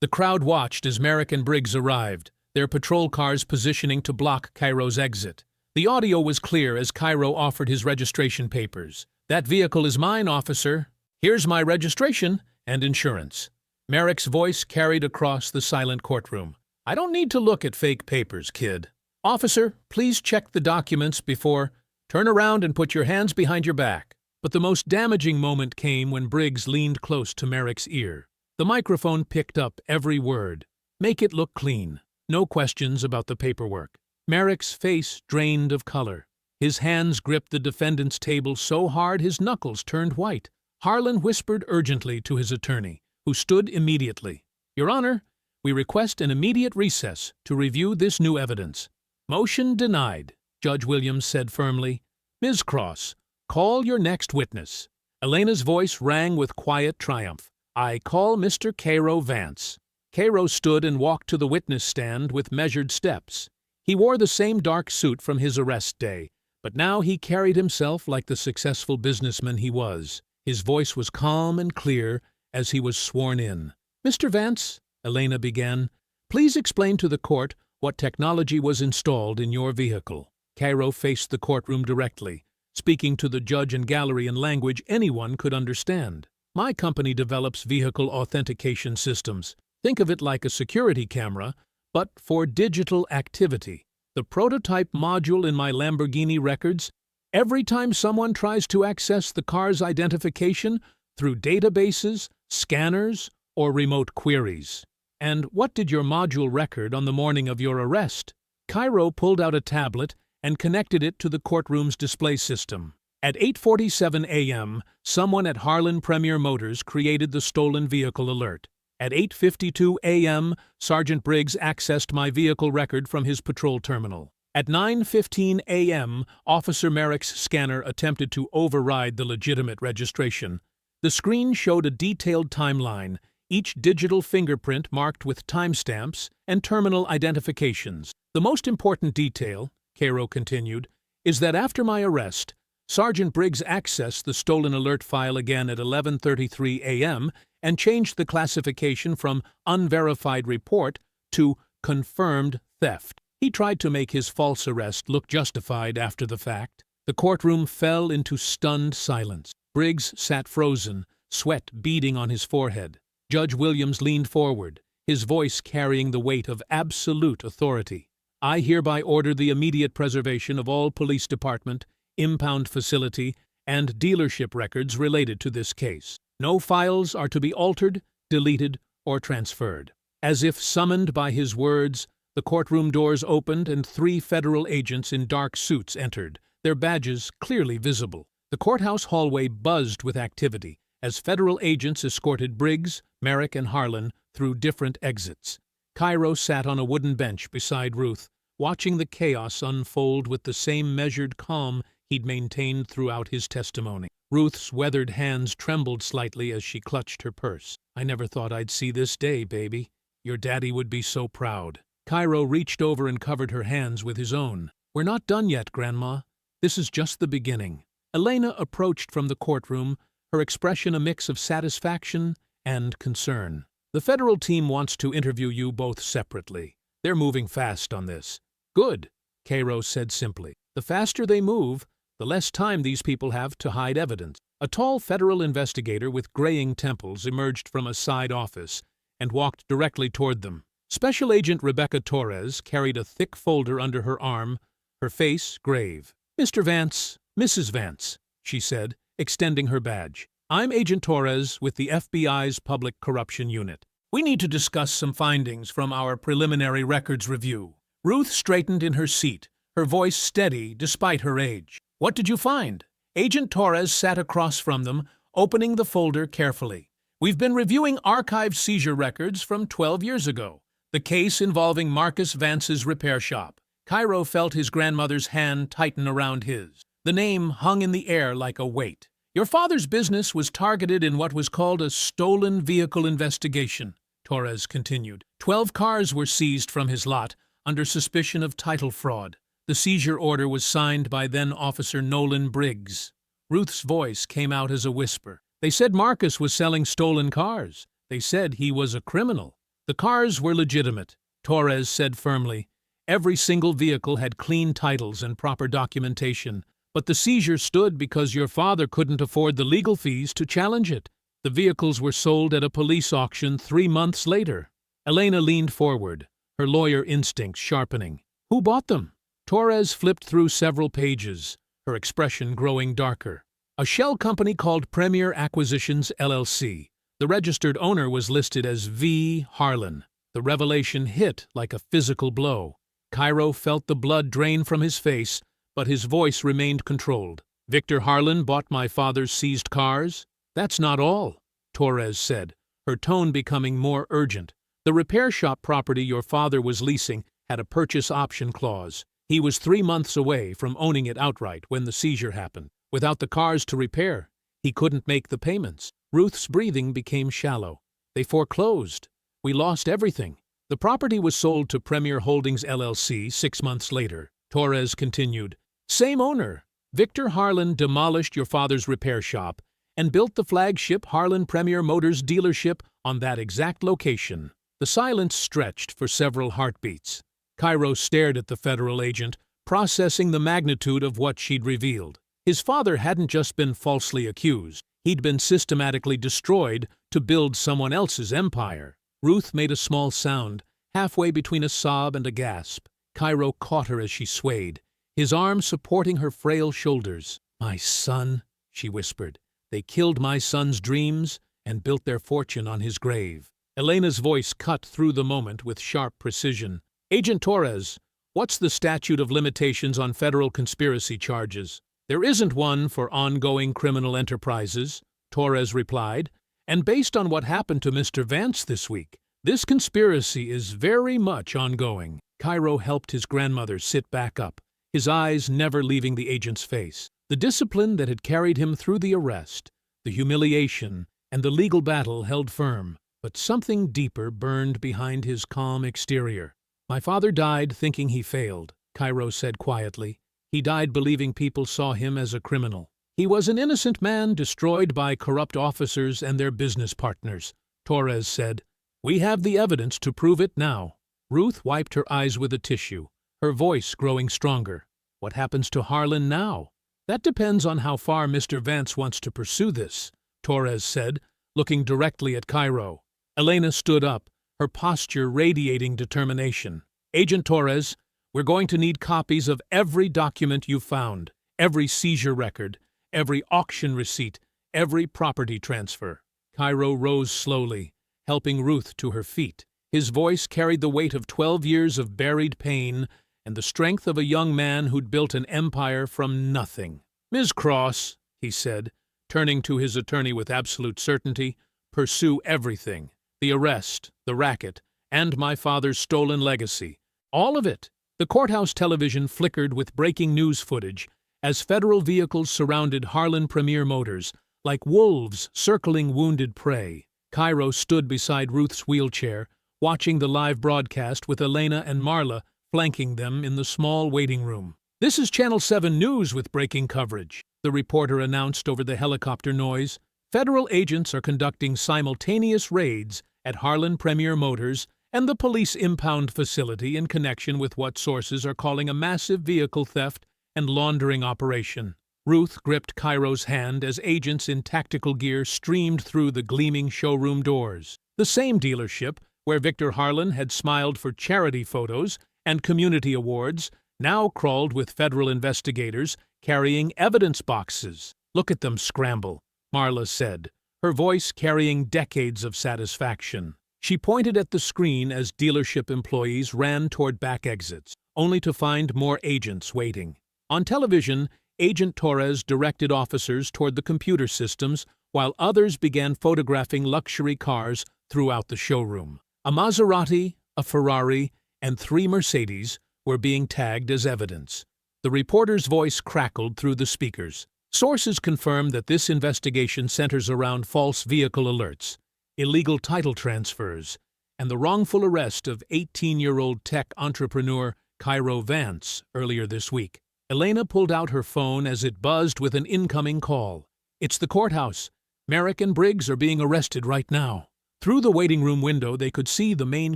The crowd watched as Merrick and Briggs arrived, their patrol cars positioning to block Cairo's exit. The audio was clear as Cairo offered his registration papers. "That vehicle is mine, officer. Here's my registration and insurance." Merrick's voice carried across the silent courtroom. "I don't need to look at fake papers, kid. Officer, please check the documents before... Turn around and put your hands behind your back." But the most damaging moment came when Briggs leaned close to Merrick's ear. The microphone picked up every word. "Make it look clean. No questions about the paperwork." Merrick's face drained of color. His hands gripped the defendant's table so hard his knuckles turned white. Harlan whispered urgently to his attorney, who stood immediately. "Your Honor, we request an immediate recess to review this new evidence." "Motion denied," Judge Williams said firmly. "Ms. Cross, call your next witness." Elena's voice rang with quiet triumph. "I call Mr. Cairo Vance." Cairo stood and walked to the witness stand with measured steps. He wore the same dark suit from his arrest day, but now he carried himself like the successful businessman he was. His voice was calm and clear as he was sworn in. "Mr. Vance," Elena began, "please explain to the court what technology was installed in your vehicle." Cairo faced the courtroom directly, speaking to the judge and gallery in language anyone could understand. "My company develops vehicle authentication systems. Think of it like a security camera, but for digital activity. The prototype module in my Lamborghini records, every time someone tries to access the car's identification through databases, scanners, or remote queries." "And what did your module record on the morning of your arrest?" Cairo pulled out a tablet and connected it to the courtroom's display system. At 8:47 a.m., someone at Harlan Premier Motors created the stolen vehicle alert. At 8:52 a.m., Sergeant Briggs accessed my vehicle record from his patrol terminal. At 9:15 a.m., Officer Merrick's scanner attempted to override the legitimate registration. The screen showed a detailed timeline, each digital fingerprint marked with timestamps and terminal identifications. "The most important detail," Cairo continued, "is that after my arrest, Sergeant Briggs accessed the stolen alert file again at 11:33 a.m. and changed the classification from unverified report to confirmed theft. He tried to make his false arrest look justified after the fact." The courtroom fell into stunned silence. Briggs sat frozen, sweat beading on his forehead. Judge Williams leaned forward, his voice carrying the weight of absolute authority. "I hereby order the immediate preservation of all police department, impound facility, and dealership records related to this case. No files are to be altered, deleted, or transferred." As if summoned by his words, the courtroom doors opened and 3 federal agents in dark suits entered, their badges clearly visible. The courthouse hallway buzzed with activity as federal agents escorted Briggs, Merrick, and Harlan through different exits. Cairo sat on a wooden bench beside Ruth, watching the chaos unfold with the same measured calm he'd maintained throughout his testimony. Ruth's weathered hands trembled slightly as she clutched her purse. "I never thought I'd see this day, baby. Your daddy would be so proud." Cairo reached over and covered her hands with his own. "We're not done yet, Grandma. This is just the beginning." Elena approached from the courtroom, her expression a mix of satisfaction and concern. "The federal team wants to interview you both separately. They're moving fast on this." "Good," Cairo said simply. "The faster they move, the less time these people have to hide evidence." A tall federal investigator with graying temples emerged from a side office and walked directly toward them. Special Agent Rebecca Torres carried a thick folder under her arm, her face grave. "Mr. Vance," "Mrs. Vance," she said, extending her badge. "I'm Agent Torres with the FBI's Public Corruption Unit. We need to discuss some findings from our preliminary records review." Ruth straightened in her seat, her voice steady despite her age. "What did you find?" Agent Torres sat across from them, opening the folder carefully. "We've been reviewing archived seizure records from 12 years ago. The case involving Marcus Vance's repair shop." Cairo felt his grandmother's hand tighten around his. The name hung in the air like a weight. "Your father's business was targeted in what was called a stolen vehicle investigation," Torres continued. 12 cars were seized from his lot under suspicion of title fraud. The seizure order was signed by then-Officer Nolan Briggs. Ruth's voice came out as a whisper. "They said Marcus was selling stolen cars. They said he was a criminal." "The cars were legitimate," Torres said firmly. "Every single vehicle had clean titles and proper documentation. But the seizure stood because your father couldn't afford the legal fees to challenge it. The vehicles were sold at a police auction 3 months later." Elena leaned forward, her lawyer instincts sharpening. "Who bought them?" Torres flipped through several pages, her expression growing darker. "A shell company called Premier Acquisitions, LLC. The registered owner was listed as V. Harlan." The revelation hit like a physical blow. Cairo felt the blood drain from his face, but his voice remained controlled. "Victor Harlan bought my father's seized cars?" "That's not all," Torres said, her tone becoming more urgent. "The repair shop property your father was leasing had a purchase option clause. He was 3 months away from owning it outright when the seizure happened. Without the cars to repair, he couldn't make the payments." Ruth's breathing became shallow. "They foreclosed. We lost everything." "The property was sold to Premier Holdings LLC 6 months later," Torres continued. "Same owner. Victor Harlan demolished your father's repair shop and built the flagship Harlan Premier Motors dealership on that exact location." The silence stretched for several heartbeats. Cairo stared at the federal agent, processing the magnitude of what she'd revealed. His father hadn't just been falsely accused. He'd been systematically destroyed to build someone else's empire. Ruth made a small sound, halfway between a sob and a gasp. Cairo caught her as she swayed, his arm supporting her frail shoulders. "My son," she whispered. "They killed my son's dreams and built their fortune on his grave." Elena's voice cut through the moment with sharp precision. "Agent Torres, what's the statute of limitations on federal conspiracy charges?" "There isn't one for ongoing criminal enterprises," Torres replied. "And based on what happened to Mr. Vance this week, this conspiracy is very much ongoing." Cairo helped his grandmother sit back up, his eyes never leaving the agent's face. The discipline that had carried him through the arrest, the humiliation, and the legal battle held firm, but something deeper burned behind his calm exterior. "My father died thinking he failed," Cairo said quietly. "He died believing people saw him as a criminal. He was an innocent man destroyed by corrupt officers and their business partners," Torres said. "We have the evidence to prove it now." Ruth wiped her eyes with a tissue, her voice growing stronger. "What happens to Harlan now?" "That depends on how far Mr. Vance wants to pursue this," Torres said, looking directly at Cairo. Elena stood up, her posture radiating determination. "Agent Torres, we're going to need copies of every document you've found, every seizure record, every auction receipt, every property transfer." Cairo rose slowly, helping Ruth to her feet. His voice carried the weight of 12 years of buried pain and the strength of a young man who'd built an empire from nothing. "Ms. Cross," he said, turning to his attorney with absolute certainty, "pursue everything. The arrest, the racket, and my father's stolen legacy. All of it." The courthouse television flickered with breaking news footage as federal vehicles surrounded Harlan Premier Motors, like wolves circling wounded prey. Cairo stood beside Ruth's wheelchair, watching the live broadcast with Elena and Marla flanking them in the small waiting room. "This is Channel 7 News with breaking coverage," the reporter announced over the helicopter noise. "Federal agents are conducting simultaneous raids at Harlan Premier Motors and the police impound facility in connection with what sources are calling a massive vehicle theft and laundering operation." Ruth gripped Cairo's hand as agents in tactical gear streamed through the gleaming showroom doors. The same dealership where Victor Harlan had smiled for charity photos and community awards now crawled with federal investigators carrying evidence boxes. "Look at them scramble," Marla said, her voice carrying decades of satisfaction. She pointed at the screen as dealership employees ran toward back exits, only to find more agents waiting. On television, Agent Torres directed officers toward the computer systems, while others began photographing luxury cars throughout the showroom. A Maserati, a Ferrari, and 3 Mercedes were being tagged as evidence. The reporter's voice crackled through the speakers. Sources confirm that this investigation centers around false vehicle alerts, illegal title transfers, and the wrongful arrest of 18-year-old tech entrepreneur Cairo Vance earlier this week. Elena pulled out her phone as it buzzed with an incoming call. "It's the courthouse. Merrick and Briggs are being arrested right now." Through the waiting room window, they could see the main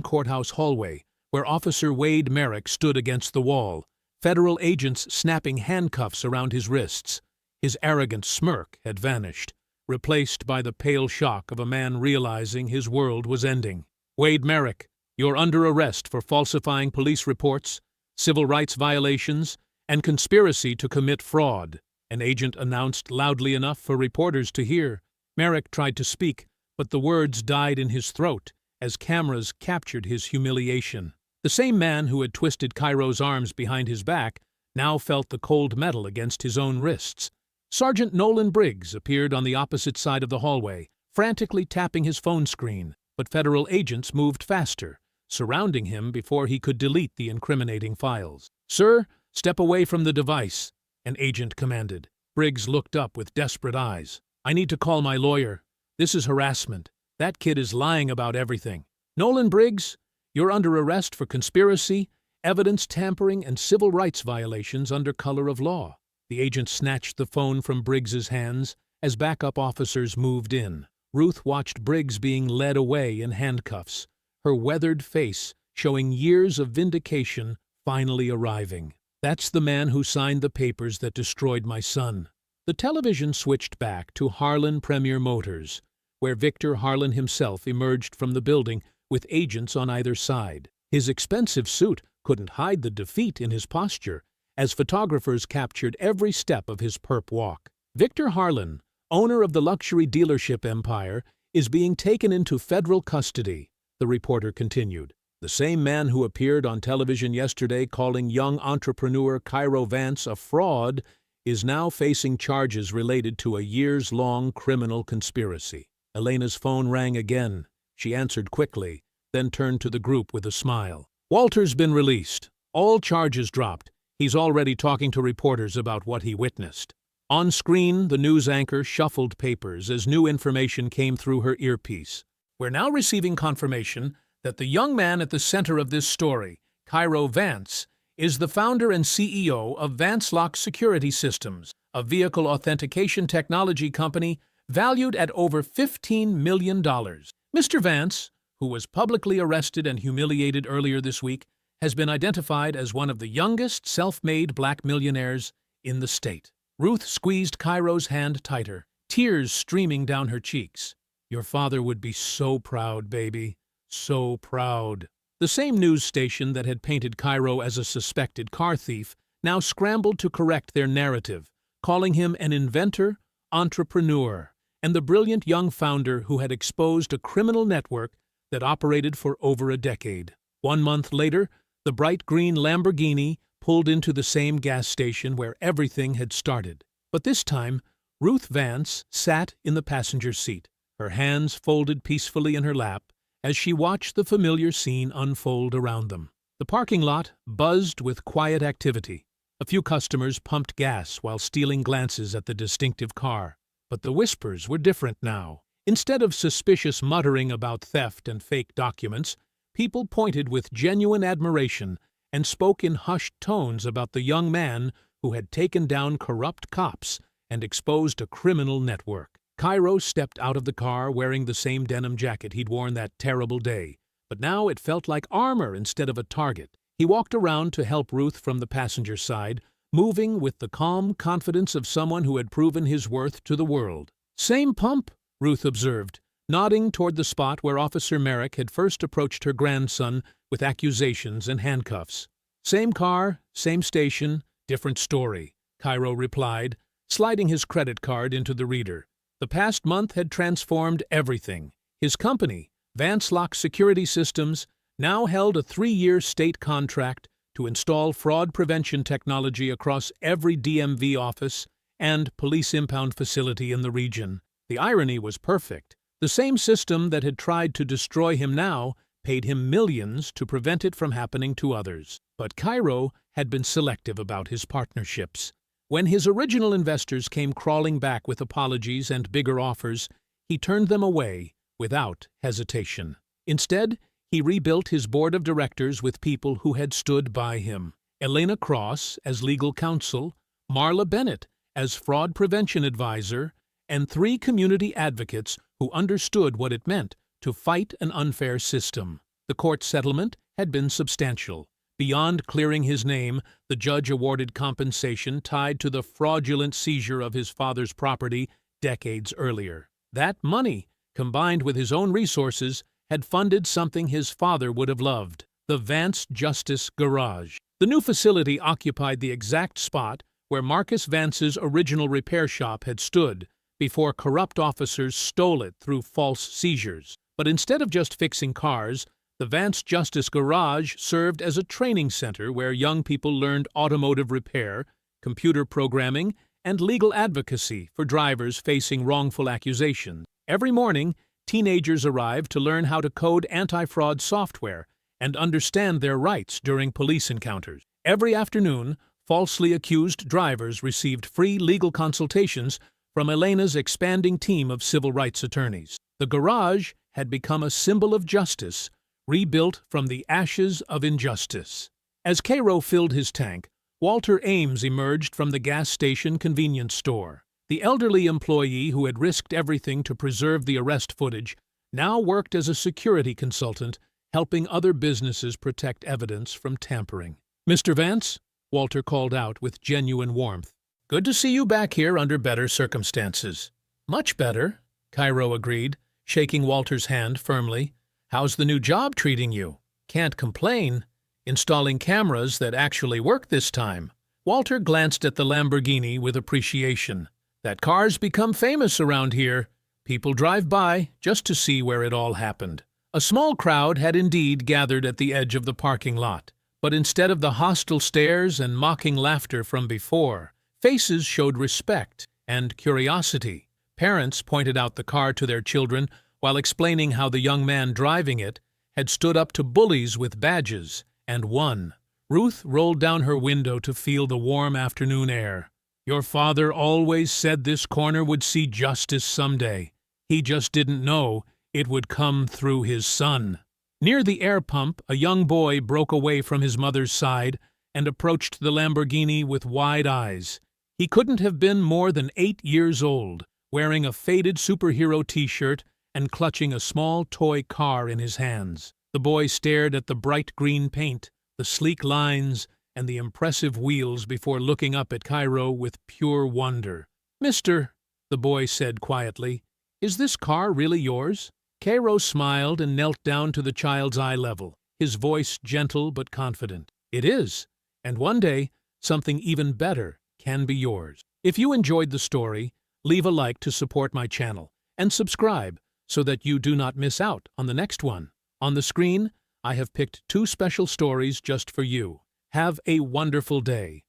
courthouse hallway, where Officer Wade Merrick stood against the wall, federal agents snapping handcuffs around his wrists. His arrogant smirk had vanished, replaced by the pale shock of a man realizing his world was ending. "Wade Merrick, you're under arrest for falsifying police reports, civil rights violations, and conspiracy to commit fraud," an agent announced loudly enough for reporters to hear. Merrick tried to speak, but the words died in his throat as cameras captured his humiliation. The same man who had twisted Cairo's arms behind his back now felt the cold metal against his own wrists. Sergeant Nolan Briggs appeared on the opposite side of the hallway, frantically tapping his phone screen, but federal agents moved faster, surrounding him before he could delete the incriminating files. "Sir, step away from the device," an agent commanded. Briggs looked up with desperate eyes. "I need to call my lawyer. This is harassment. That kid is lying about everything." "Nolan Briggs, you're under arrest for conspiracy, evidence tampering, and civil rights violations under color of law." The agent snatched the phone from Briggs's hands as backup officers moved in. Ruth watched Briggs being led away in handcuffs, her weathered face showing years of vindication finally arriving. "That's the man who signed the papers that destroyed my son." The television switched back to Harlan Premier Motors, where Victor Harlan himself emerged from the building with agents on either side. His expensive suit couldn't hide the defeat in his posture, as photographers captured every step of his perp walk. Victor Harlan, owner of the luxury dealership empire, is being taken into federal custody, the reporter continued. The same man who appeared on television yesterday calling young entrepreneur Cairo Vance a fraud is now facing charges related to a years-long criminal conspiracy. Elena's phone rang again. She answered quickly, then turned to the group with a smile. "Walter's been released. All charges dropped. He's already talking to reporters about what he witnessed." On screen, the news anchor shuffled papers as new information came through her earpiece. "We're now receiving confirmation that the young man at the center of this story, Cairo Vance, is the founder and CEO of Vance Lock Security Systems, a vehicle authentication technology company valued at over $15 million. Mr. Vance, who was publicly arrested and humiliated earlier this week, has been identified as one of the youngest self-made black millionaires in the state." Ruth squeezed Cairo's hand tighter, tears streaming down her cheeks. "Your father would be so proud, baby. So proud." The same news station that had painted Cairo as a suspected car thief now scrambled to correct their narrative, calling him an inventor, entrepreneur, and the brilliant young founder who had exposed a criminal network that operated for over a decade. 1 month later, the bright green Lamborghini pulled into the same gas station where everything had started. But this time, Ruth Vance sat in the passenger seat, her hands folded peacefully in her lap, as she watched the familiar scene unfold around them. The parking lot buzzed with quiet activity. A few customers pumped gas while stealing glances at the distinctive car. But the whispers were different now. Instead of suspicious muttering about theft and fake documents, people pointed with genuine admiration and spoke in hushed tones about the young man who had taken down corrupt cops and exposed a criminal network. Cairo stepped out of the car wearing the same denim jacket he'd worn that terrible day, but now it felt like armor instead of a target. He walked around to help Ruth from the passenger side, moving with the calm confidence of someone who had proven his worth to the world. "Same pump," Ruth observed, nodding toward the spot where Officer Merrick had first approached her grandson with accusations and handcuffs. "Same car, same station, different story," Cairo replied, sliding his credit card into the reader. The past month had transformed everything. His company, Vance Lock Security Systems, now held a 3-year state contract to install fraud prevention technology across every DMV office and police impound facility in the region. The irony was perfect. The same system that had tried to destroy him now paid him millions to prevent it from happening to others. But Cairo had been selective about his partnerships. When his original investors came crawling back with apologies and bigger offers, he turned them away without hesitation. Instead, he rebuilt his board of directors with people who had stood by him. Elena Cross as legal counsel, Marla Bennett as fraud prevention advisor, and 3 community advocates who understood what it meant to fight an unfair system. The court settlement had been substantial. Beyond clearing his name, the judge awarded compensation tied to the fraudulent seizure of his father's property decades earlier. That money, combined with his own resources, had funded something his father would have loved: the Vance Justice Garage. The new facility occupied the exact spot where Marcus Vance's original repair shop had stood before corrupt officers stole it through false seizures. But instead of just fixing cars, the Vance Justice Garage served as a training center where young people learned automotive repair, computer programming, and legal advocacy for drivers facing wrongful accusations. Every morning, teenagers arrived to learn how to code anti-fraud software and understand their rights during police encounters. Every afternoon, falsely accused drivers received free legal consultations from Elena's expanding team of civil rights attorneys. The garage had become a symbol of justice, rebuilt from the ashes of injustice. As Cairo filled his tank, Walter Ames emerged from the gas station convenience store. The elderly employee who had risked everything to preserve the arrest footage now worked as a security consultant, helping other businesses protect evidence from tampering. "Mr. Vance," Walter called out with genuine warmth. "Good to see you back here under better circumstances." "Much better," Cairo agreed, shaking Walter's hand firmly. "How's the new job treating you?" "Can't complain. Installing cameras that actually work this time." Walter glanced at the Lamborghini with appreciation. "That car's become famous around here. People drive by just to see where it all happened." A small crowd had indeed gathered at the edge of the parking lot, but instead of the hostile stares and mocking laughter from before, faces showed respect and curiosity. Parents pointed out the car to their children while explaining how the young man driving it had stood up to bullies with badges and won. Ruth rolled down her window to feel the warm afternoon air. "Your father always said this corner would see justice someday. He just didn't know it would come through his son." Near the air pump, a young boy broke away from his mother's side and approached the Lamborghini with wide eyes. He couldn't have been more than 8 years old, wearing a faded superhero t-shirt and clutching a small toy car in his hands. The boy stared at the bright green paint, the sleek lines, and the impressive wheels before looking up at Cairo with pure wonder. "Mister," the boy said quietly, "is this car really yours?" Cairo smiled and knelt down to the child's eye level, his voice gentle but confident. "It is, and one day, something even better can be yours." If you enjoyed the story, leave a like to support my channel, and subscribe so that you do not miss out on the next one. On the screen, I have picked 2 special stories just for you. Have a wonderful day.